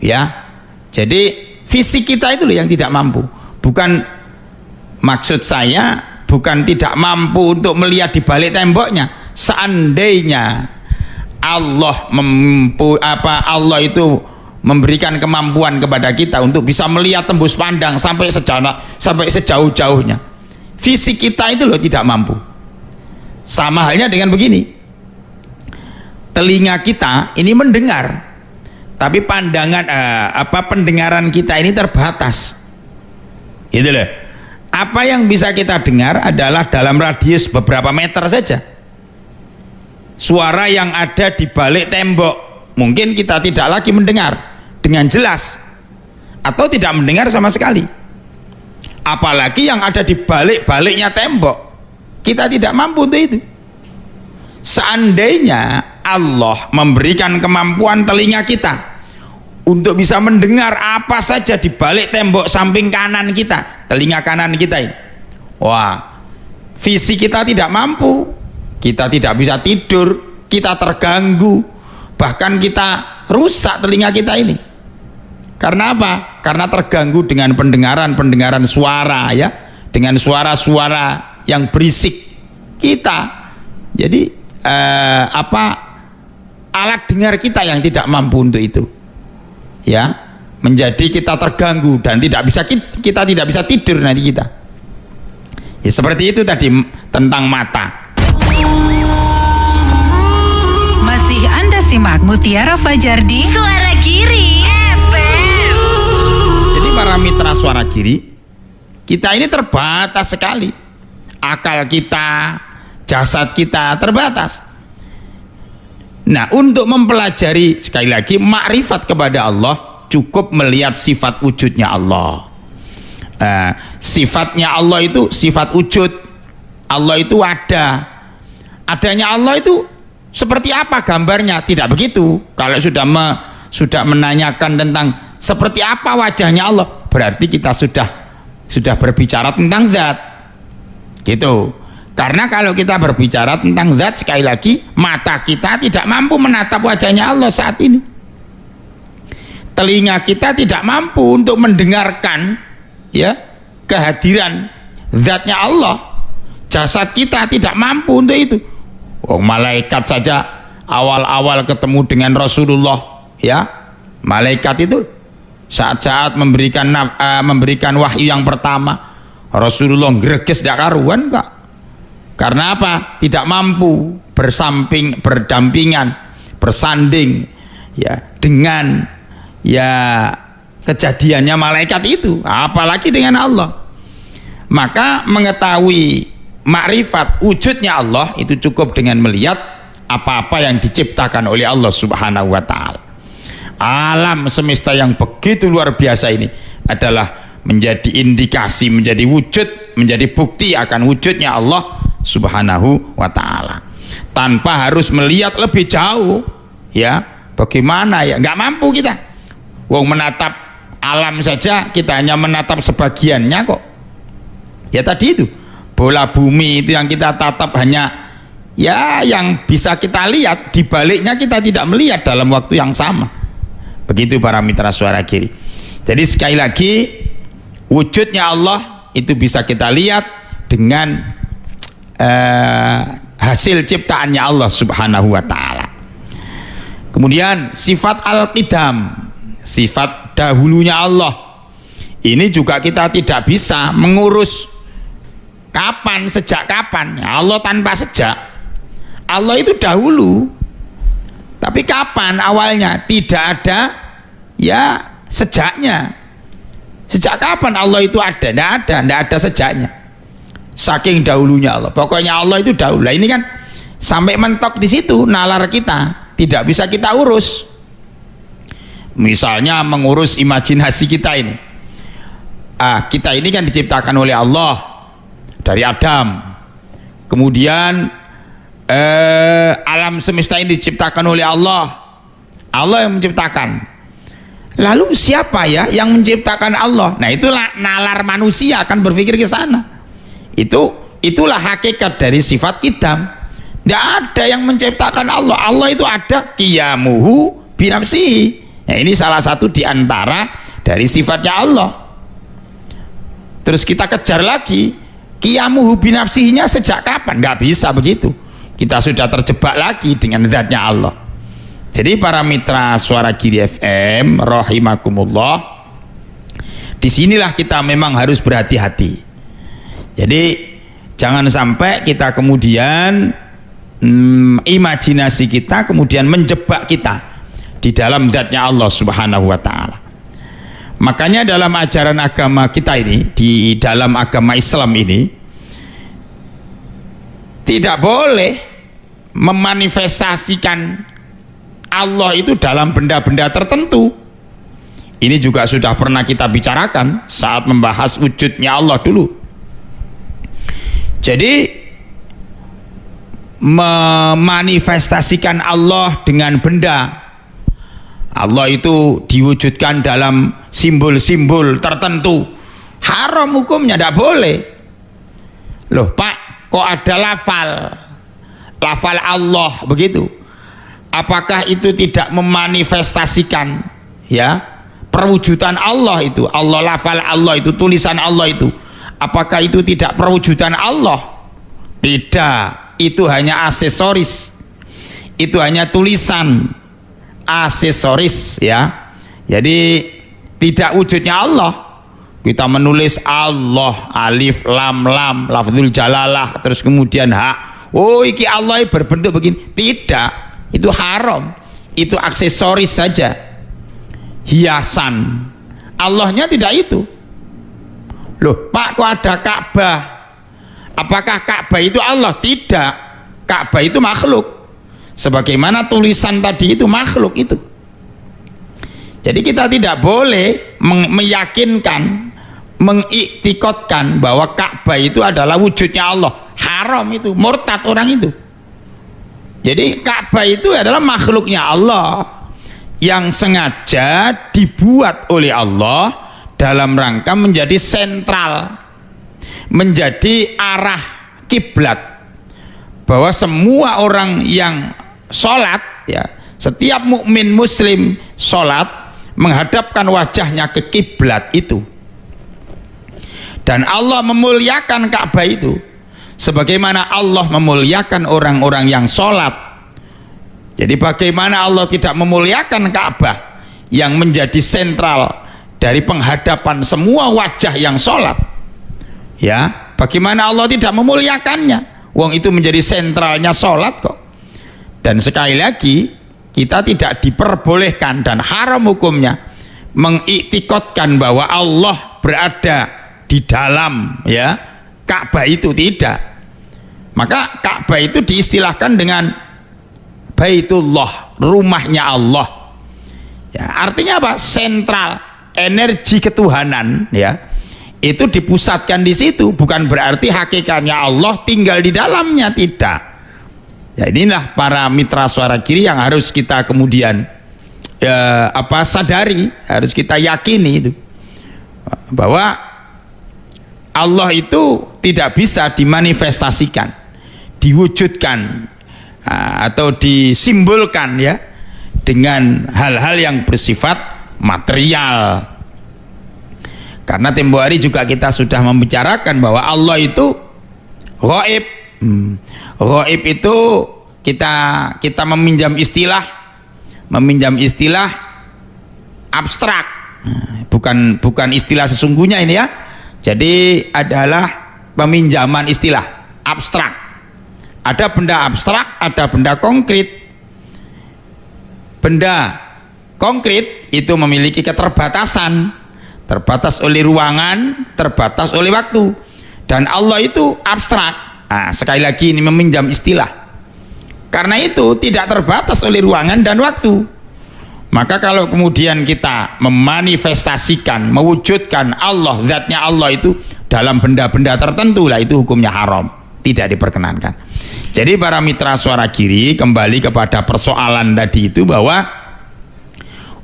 Ya, jadi fisik kita itu loh yang tidak mampu. Bukan, maksud saya bukan tidak mampu untuk melihat di balik temboknya. Seandainya Allah Allah itu memberikan kemampuan kepada kita untuk bisa melihat tembus pandang sampai sejauh-jauhnya, fisik kita itu loh tidak mampu. Sama halnya dengan begini, telinga kita ini mendengar, tapi pendengaran kita ini terbatas. Gitu loh. Apa yang bisa kita dengar adalah dalam radius beberapa meter saja. Suara yang ada di balik tembok mungkin kita tidak lagi mendengar dengan jelas, atau tidak mendengar sama sekali. Apalagi yang ada di balik-baliknya tembok, kita tidak mampu untuk itu. Seandainya Allah memberikan kemampuan telinga kita untuk bisa mendengar apa saja di balik tembok samping kanan kita, telinga kanan kita ini, wah, visi kita tidak mampu, kita tidak bisa tidur, kita terganggu, bahkan kita rusak telinga kita ini. Karena apa? Karena terganggu dengan pendengaran suara, ya, dengan suara-suara yang berisik kita. Jadi alat dengar kita yang tidak mampu untuk itu, ya, menjadi kita terganggu dan kita tidak bisa tidur nanti kita. Ya, seperti itu tadi tentang mata. Masih Anda simak Mutiara Fajar di Suara Giri FM. Jadi para mitra Suara Giri, kita ini terbatas sekali. Akal kita, jasad kita terbatas. Nah, untuk mempelajari sekali lagi makrifat kepada Allah, cukup melihat sifat wujudnya Allah. Sifatnya Allah itu sifat wujud. Allah itu ada. Adanya Allah itu seperti apa gambarnya? Tidak begitu. Kalau sudah menanyakan tentang seperti apa wajahnya Allah, berarti kita sudah berbicara tentang zat. Gitu. Karena kalau kita berbicara tentang zat, sekali lagi mata kita tidak mampu menatap wajahnya Allah saat ini. Telinga kita tidak mampu untuk mendengarkan, ya, kehadiran zatnya Allah. Jasad kita tidak mampu untuk itu. Malaikat saja awal-awal ketemu dengan Rasulullah, ya, malaikat itu saat-saat memberikan wahyu yang pertama, Rasulullah greges tidak karuan, Kak. Karena apa? Tidak mampu berdampingan, bersanding, ya, dengan, ya, kejadiannya malaikat itu, apalagi dengan Allah. Maka mengetahui makrifat wujudnya Allah itu cukup dengan melihat apa-apa yang diciptakan oleh Allah Subhanahu wa ta'ala. Alam semesta yang begitu luar biasa ini adalah menjadi indikasi, menjadi wujud, menjadi bukti akan wujudnya Allah Subhanahu wa ta'ala. Tanpa harus melihat lebih jauh, ya, bagaimana, ya, nggak mampu kita. Menatap alam saja kita hanya menatap sebagiannya kok. Ya tadi itu, bola bumi itu yang kita tatap hanya, ya, yang bisa kita lihat, di baliknya kita tidak melihat dalam waktu yang sama. Begitu para mitra Suara Giri. Jadi sekali lagi, wujudnya Allah itu bisa kita lihat dengan hasil ciptaannya Allah Subhanahu wa taala. Kemudian sifat al-qidam, sifat dahulunya Allah. Ini juga kita tidak bisa mengurus kapan, sejak kapan. Allah tanpa sejak. Allah itu dahulu. Tapi kapan awalnya? Tidak ada ya sejaknya. Sejak kapan Allah itu ada? Tidak ada sejaknya. Saking dahulunya Allah. Pokoknya Allah itu dahulu. Nah, ini kan sampai mentok di situ nalar kita, tidak bisa kita urus. Misalnya mengurus imajinasi kita ini. Kita ini kan diciptakan oleh Allah dari Adam. Kemudian alam semesta ini diciptakan oleh Allah. Allah yang menciptakan. Lalu siapa ya yang menciptakan Allah? Nah, itulah nalar manusia akan berpikir ke sana. Itulah hakikat dari sifat qidam. Tidak ada yang menciptakan Allah. Allah itu ada qiyamuhu binafsihi. Nah, ini salah satu di antara dari sifatnya Allah. Terus kita kejar lagi, qiyamuhu binafsihinya sejak kapan? Nggak bisa begitu. Kita sudah terjebak lagi dengan zatnya Allah. Jadi para mitra Suara Giri FM rahimakumullah, disinilah kita memang harus berhati-hati. Jadi jangan sampai kita kemudian imajinasi kita kemudian menjebak kita di dalam zatnya Allah Subhanahu wa taala. Makanya dalam ajaran agama kita ini, di dalam agama Islam ini, tidak boleh memanifestasikan Allah itu dalam benda-benda tertentu. Ini juga sudah pernah kita bicarakan saat membahas wujudnya Allah dulu. Jadi memanifestasikan Allah dengan benda, Allah itu diwujudkan dalam simbol-simbol tertentu, haram hukumnya, tidak boleh. Loh Pak, kok ada lafal Allah begitu? Apakah itu tidak memanifestasikan ya perwujudan Allah itu? Allah, lafal Allah itu, tulisan Allah itu, apakah itu tidak perwujudan Allah? Tidak, itu hanya aksesoris, itu hanya tulisan, aksesoris ya. Jadi tidak wujudnya Allah. Kita menulis Allah, alif lam lam, lafzul jalalah, terus kemudian hak. Oh, iki Allah berbentuk begini. Tidak, itu haram. Itu aksesoris saja, hiasan. Allahnya tidak itu. Loh Pak, kok ada Ka'bah? Apakah Ka'bah itu Allah? Tidak, Ka'bah itu makhluk. Sebagaimana tulisan tadi itu makhluk itu. Jadi kita tidak boleh meyakinkan, mengiktikotkan bahwa Ka'bah itu adalah wujudnya Allah. Haram itu, murtad orang itu. Jadi Ka'bah itu adalah makhluknya Allah yang sengaja dibuat oleh Allah dalam rangka menjadi sentral, menjadi arah kiblat, bahwa semua orang yang sholat ya, setiap mukmin muslim sholat menghadapkan wajahnya ke kiblat itu. Dan Allah memuliakan Ka'bah itu sebagaimana Allah memuliakan orang-orang yang sholat. Jadi bagaimana Allah tidak memuliakan Ka'bah yang menjadi sentral dari penghadapan semua wajah yang sholat ya? Bagaimana Allah tidak memuliakannya? Wong itu menjadi sentralnya sholat kok. Dan sekali lagi, kita tidak diperbolehkan dan haram hukumnya mengiktikotkan bahwa Allah berada di dalam ya Ka'bah itu, tidak. Maka Ka'bah itu diistilahkan dengan Baitullah, rumahnya Allah ya, artinya apa? Sentral, energi ketuhanan ya, itu dipusatkan di situ. Bukan berarti hakikatnya Allah tinggal di dalamnya, tidak. Ya, inilah para mitra Suara Giri yang harus kita kemudian sadari, harus kita yakini itu, bahwa Allah itu tidak bisa dimanifestasikan, diwujudkan atau disimbolkan ya dengan hal-hal yang bersifat material. Karena tempo hari juga kita sudah membicarakan bahwa Allah itu Ghaib. Ghaib itu kita meminjam istilah abstrak, bukan istilah sesungguhnya ini ya. Jadi adalah peminjaman istilah abstrak. Ada benda abstrak, ada benda konkret. Benda konkret itu memiliki keterbatasan, terbatas oleh ruangan, terbatas oleh waktu. Dan Allah itu abstrak. Nah, sekali lagi ini meminjam istilah. Karena itu tidak terbatas oleh ruangan dan waktu. Maka kalau kemudian kita memanifestasikan, mewujudkan Allah, zatnya Allah itu dalam benda-benda tertentu, lah itu hukumnya haram, tidak diperkenankan. Jadi para mitra Suara Giri, kembali kepada persoalan tadi itu, bahwa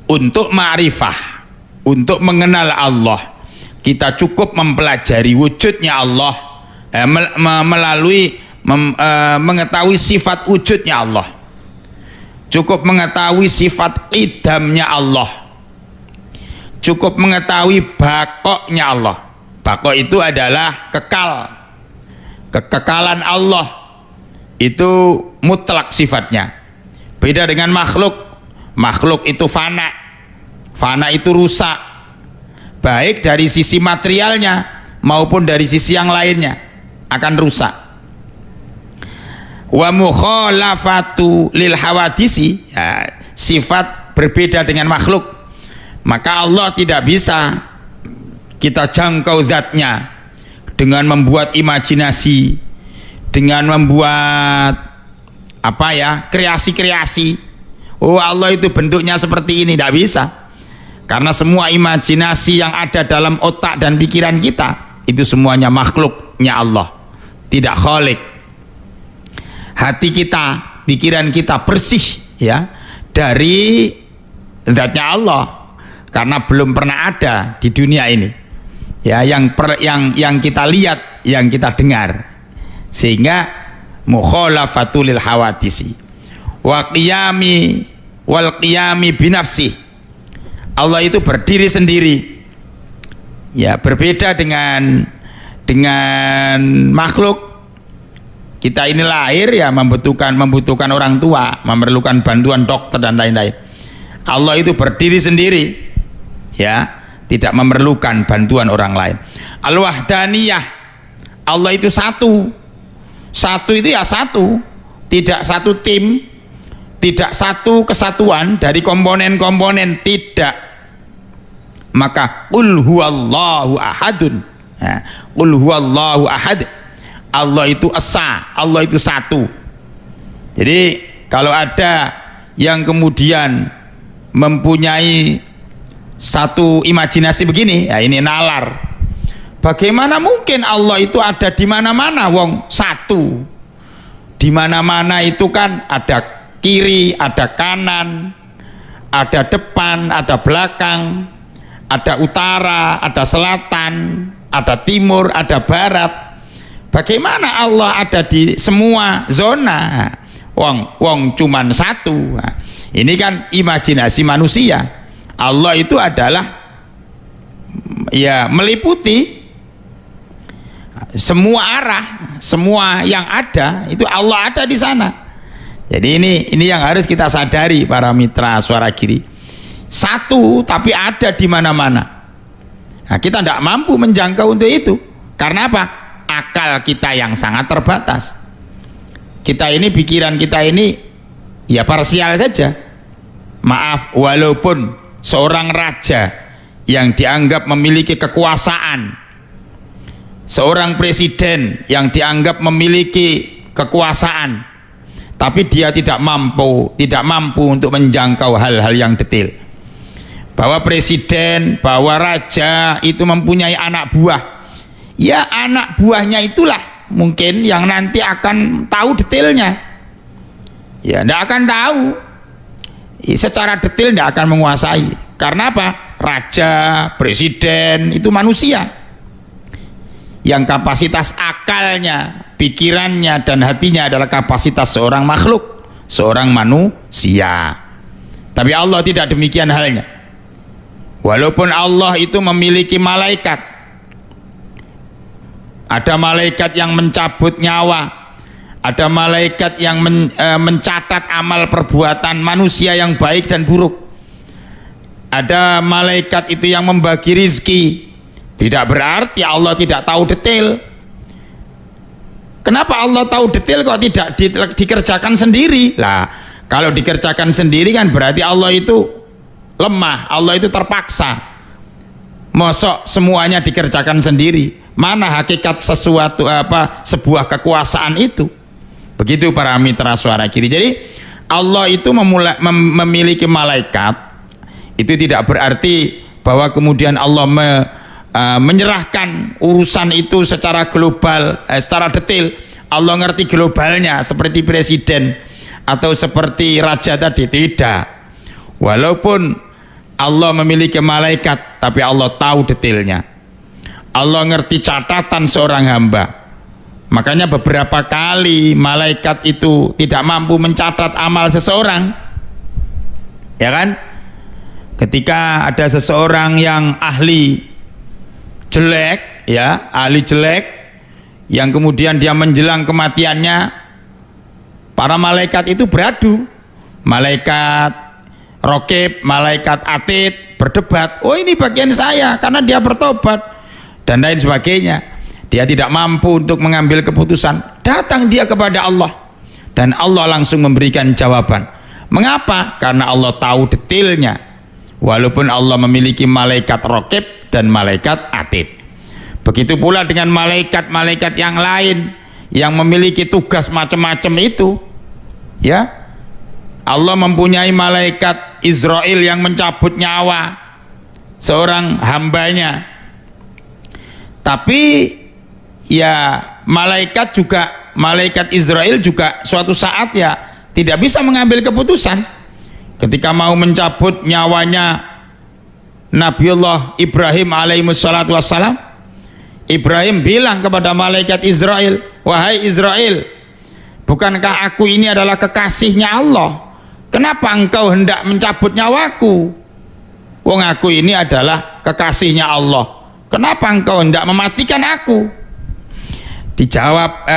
untuk ma'rifah, untuk mengenal Allah, kita cukup mempelajari wujudnya Allah, melalui mengetahui sifat wujudnya Allah, cukup mengetahui sifat qidamnya Allah, cukup mengetahui bakoknya Allah. Bakok itu adalah kekal, kekekalan Allah itu mutlak sifatnya. Beda dengan makhluk. Makhluk itu fana, fana itu rusak, baik dari sisi materialnya maupun dari sisi yang lainnya akan rusak. Wa mukhalafatu lil hawadisi, ya, sifat berbeda dengan makhluk. Maka Allah tidak bisa kita jangkau zatnya dengan membuat imajinasi, dengan membuat kreasi-kreasi. Oh, Allah itu bentuknya seperti ini, tidak bisa. Karena semua imajinasi yang ada dalam otak dan pikiran kita itu semuanya makhluknya Allah, tidak khalik. Hati kita, pikiran kita bersih ya dari zatnya Allah, karena belum pernah ada di dunia ini ya yang kita lihat, yang kita dengar, sehingga mukhalafatul lil hawadisi wa qiyami binafsi. Allah itu berdiri sendiri ya, berbeda dengan makhluk. Kita ini lahir ya membutuhkan orang tua, memerlukan bantuan dokter dan lain-lain. Allah itu berdiri sendiri ya, tidak memerlukan bantuan orang lain. Al-wahdaniyah, Allah itu satu itu ya satu, tidak satu tim, tidak satu kesatuan dari komponen-komponen, tidak. Maka qul huwallahu ahadun, qul huwallahu ahad, Allah itu esa, Allah itu satu. Jadi kalau ada yang kemudian mempunyai satu imajinasi begini, ya ini nalar. Bagaimana mungkin Allah itu ada di mana-mana, wong satu. Di mana-mana itu kan ada kiri, ada kanan, ada depan, ada belakang, ada utara, ada selatan, ada timur, ada barat. Bagaimana Allah ada di semua zona? Wong cuman satu. Ini kan imajinasi manusia. Allah itu adalah ya meliputi semua arah, semua yang ada itu Allah ada di sana. Jadi ini yang harus kita sadari para mitra Suara Giri. Satu tapi ada di mana-mana. Nah, kita tidak mampu menjangkau untuk itu. Karena apa? Akal kita yang sangat terbatas. Kita ini, pikiran kita ini ya parsial saja. Maaf, walaupun seorang raja yang dianggap memiliki kekuasaan, seorang presiden yang dianggap memiliki kekuasaan, tapi dia tidak mampu untuk menjangkau hal-hal yang detail. Bahwa presiden, bahwa raja itu mempunyai anak buah, ya anak buahnya itulah mungkin yang nanti akan tahu detailnya. Ya tidak akan tahu secara detail, tidak akan menguasai. Karena apa? Raja, presiden itu manusia yang kapasitas akalnya, pikirannya dan hatinya adalah kapasitas seorang makhluk, seorang manusia. Tapi Allah tidak demikian halnya. Walaupun Allah itu memiliki malaikat, ada malaikat yang mencabut nyawa, ada malaikat yang mencatat amal perbuatan manusia yang baik dan buruk, ada malaikat itu yang membagi rizki. Tidak berarti Allah tidak tahu detail. Kenapa Allah tahu detail kok tidak dikerjakan sendiri? Lah, kalau dikerjakan sendiri kan berarti Allah itu lemah, Allah itu terpaksa. Mosok semuanya dikerjakan sendiri? Mana hakikat sesuatu sebuah kekuasaan itu? Begitu para mitra suara kiri. Jadi Allah itu memiliki malaikat, itu tidak berarti bahwa kemudian Allah menyerahkan urusan itu secara global, secara detail. Allah ngerti globalnya seperti presiden atau seperti raja tadi, tidak. Walaupun Allah memiliki malaikat, tapi Allah tahu detailnya. Allah ngerti catatan seorang hamba. Makanya beberapa kali malaikat itu tidak mampu mencatat amal seseorang, ya kan? Ketika ada seseorang yang ahli jelek, ya, ahli jelek, yang kemudian dia menjelang kematiannya, para malaikat itu beradu. Malaikat Rokib, malaikat Atid berdebat, oh ini bagian saya karena dia bertobat dan lain sebagainya. Dia tidak mampu untuk mengambil keputusan. Datang dia kepada Allah dan Allah langsung memberikan jawaban. Mengapa? Karena Allah tahu detailnya. Walaupun Allah memiliki malaikat Rokib dan malaikat Atid. Begitu pula dengan malaikat-malaikat yang lain yang memiliki tugas macam-macam itu, ya. Allah mempunyai malaikat Israel yang mencabut nyawa seorang hambanya. Tapi ya malaikat Israel juga suatu saat ya tidak bisa mengambil keputusan. Ketika mau mencabut nyawanya Nabiullah Ibrahim alaihissalatu wassalam, Ibrahim bilang kepada malaikat Israel, wahai Israel, bukankah aku ini adalah kekasihnya Allah? Kenapa engkau hendak mencabut nyawaku? Wong aku ini adalah kekasihnya Allah. Kenapa engkau hendak mematikan aku? Dijawab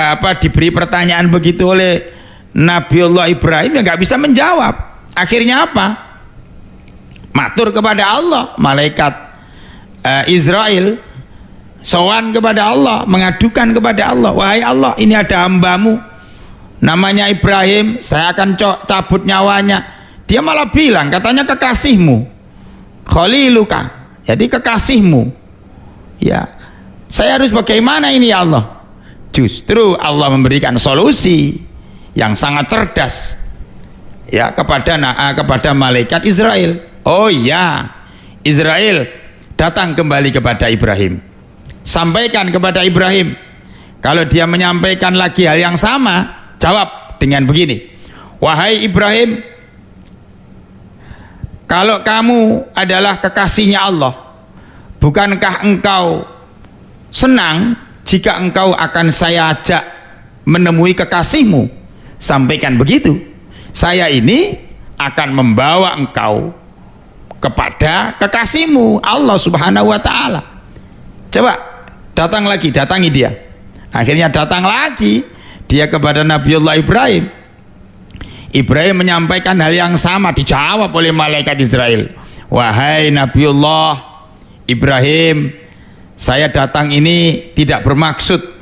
diberi pertanyaan begitu oleh Nabiullah Ibrahim, ya nggak bisa menjawab. Akhirnya apa? Matur kepada Allah. Malaikat Israel sowan kepada Allah, mengadukan kepada Allah, wahai Allah, ini ada hambamu namanya Ibrahim, saya akan cabut nyawanya. Dia malah bilang, katanya kekasihmu, khaliluka, jadi kekasihmu. Ya, saya harus bagaimana ini ya Allah? Justru Allah memberikan solusi yang sangat cerdas, ya, kepada malaikat Israel. Oh ya, Israel, datang kembali kepada Ibrahim, sampaikan kepada Ibrahim, kalau dia menyampaikan lagi hal yang sama, jawab dengan begini, wahai Ibrahim, kalau kamu adalah kekasihnya Allah, bukankah engkau senang jika engkau akan saya ajak menemui kekasihmu? Sampaikan begitu, saya ini akan membawa engkau kepada kekasihmu Allah subhanahu wa ta'ala. Coba datang lagi, datangi dia. Akhirnya datang lagi dia kepada Nabiullah Ibrahim. Ibrahim menyampaikan hal yang sama, dijawab oleh malaikat Israel, wahai Nabiullah Ibrahim, saya datang ini tidak bermaksud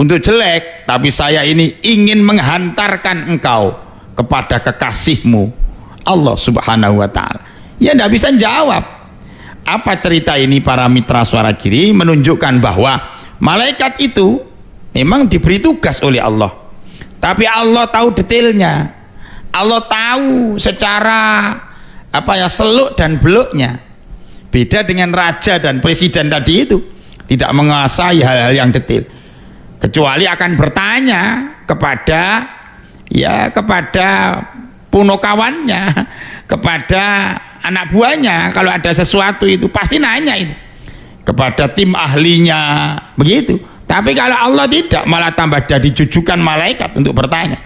untuk jelek, tapi saya ini ingin menghantarkan engkau kepada kekasihmu Allah subhanahu wa ta'ala. Ya tidak bisa jawab. Apa cerita ini para mitra suara kiri? Menunjukkan bahwa malaikat itu memang diberi tugas oleh Allah, tapi Allah tahu detailnya. Allah tahu secara seluk dan beluknya. Beda dengan raja dan presiden tadi itu, tidak menguasai hal-hal yang detail, kecuali akan bertanya kepada punokawannya, kepada anak buahnya. Kalau ada sesuatu itu pasti nanya itu kepada tim ahlinya, begitu. Tapi kalau Allah tidak, malah tambah jadi jujukan malaikat untuk bertanya.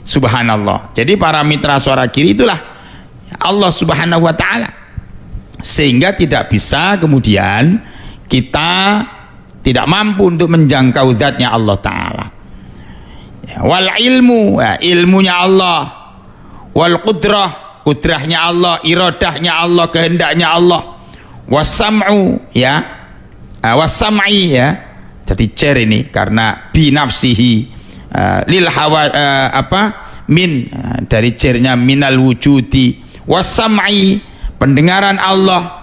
Subhanallah. Jadi para mitra suara kiri, itulah Allah subhanahu wa ta'ala. Sehingga tidak bisa kemudian kita tidak mampu untuk menjangkau zatnya Allah Ta'ala. Ya, wal ilmu, ya, ilmunya Allah. Wal qudrah, kudrahnya Allah, iradahnya Allah, kehendaknya Allah. Wasam'u, ya, wasam'i, ya, jadi cer ini karena binafsihi lil hawa min, dari cernya minal wujudi. Wasam'i, pendengaran Allah.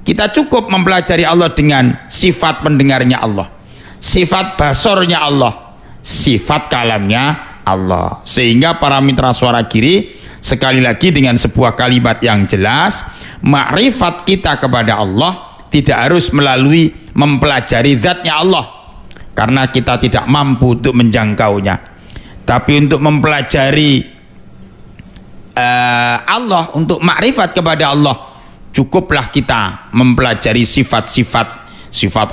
Kita cukup mempelajari Allah dengan sifat pendengarnya Allah, sifat basornya Allah, sifat kalamnya Allah, sehingga para mitra suara kiri sekali lagi dengan sebuah kalimat yang jelas, makrifat kita kepada Allah tidak harus melalui mempelajari zatnya Allah karena kita tidak mampu untuk menjangkaunya, tapi untuk mempelajari Allah, untuk makrifat kepada Allah cukuplah kita mempelajari sifat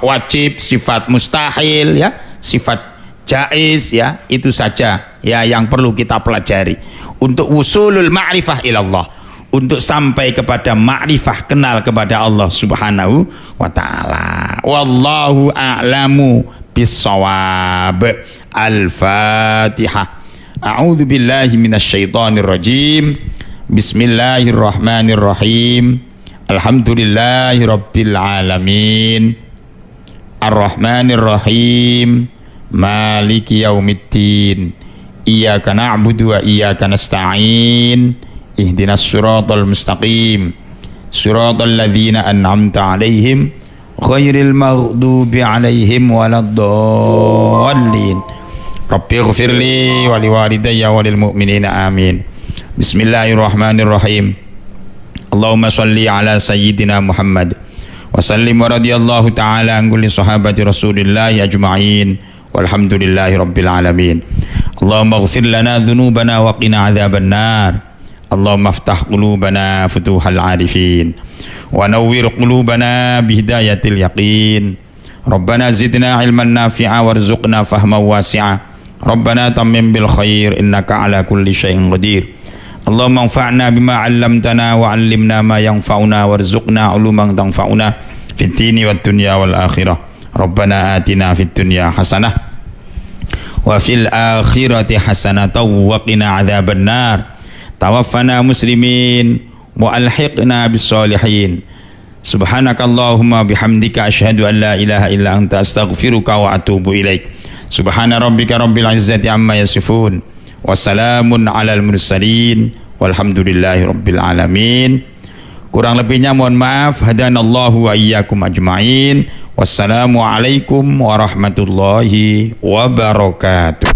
wajib, sifat mustahil, ya, sifat jaiz, ya, itu saja ya yang perlu kita pelajari untuk wusulul ma'rifah ilallah, untuk sampai kepada ma'rifah, kenal kepada Allah Subhanahu wa ta'ala. Wallahu a'lamu bis-shawab. Al-Fatihah. A'udzu billahi minasyaitonir rajim. Bismillahirrahmanirrahim. Alhamdulillahi rabbil alamin. Ar-Rahmanir-Rahim. Maliki yaumiddin. Iyyaka na'budu wa iyyaka nasta'in. Ihdinas siratal mustaqim. Siratal ladzina an'amta 'alaihim ghairil maghdubi 'alaihim waladdallin. Rabbighfirli wa liwalidayya wa lil mu'minina amin. Bismillahirrahmanirrahim. Allahumma shalli ala sayyidina Muhammad wa sallim wa radiyallahu ta'ala an kulli sahabati Rasulillah ajma'in walhamdulillahi rabbil alamin. Allahumma ighfir lana dhunubana wa qina adzaban nar. Allahumma iftah qulubana futuhal arifin wa nawwir qulubana bihidayatil yaqin. Rabbana zidna ilman nafi'a warzuqna fahman wasi'a. Rabbana tammim bil khair innaka ala kulli syai'in qadir. Allahumma anfa'na bima 'allamtana wa 'allimna ma yanfa'una warzuqna 'uluman tanfa'una fid dini wad dunya wal akhirah. Rabbana atina fid dunya hasanah wa fil akhirati hasanatan wa qina 'adzaban nar. Tawaffana muslimin wa alhiqna bis solihin. Subhanakallahumma bihamdika asyhadu an la ilaha illa anta astaghfiruka wa atubu ilaik. Subhana rabbika rabbil izzati amma yasifun. Wassalamun alal mursalin walhamdulillahi rabbil alamin. Kurang lebihnya mohon maaf. Hadanallahu wa iyyakum ajma'in. Wassalamu alaikum warahmatullahi wabarakatuh.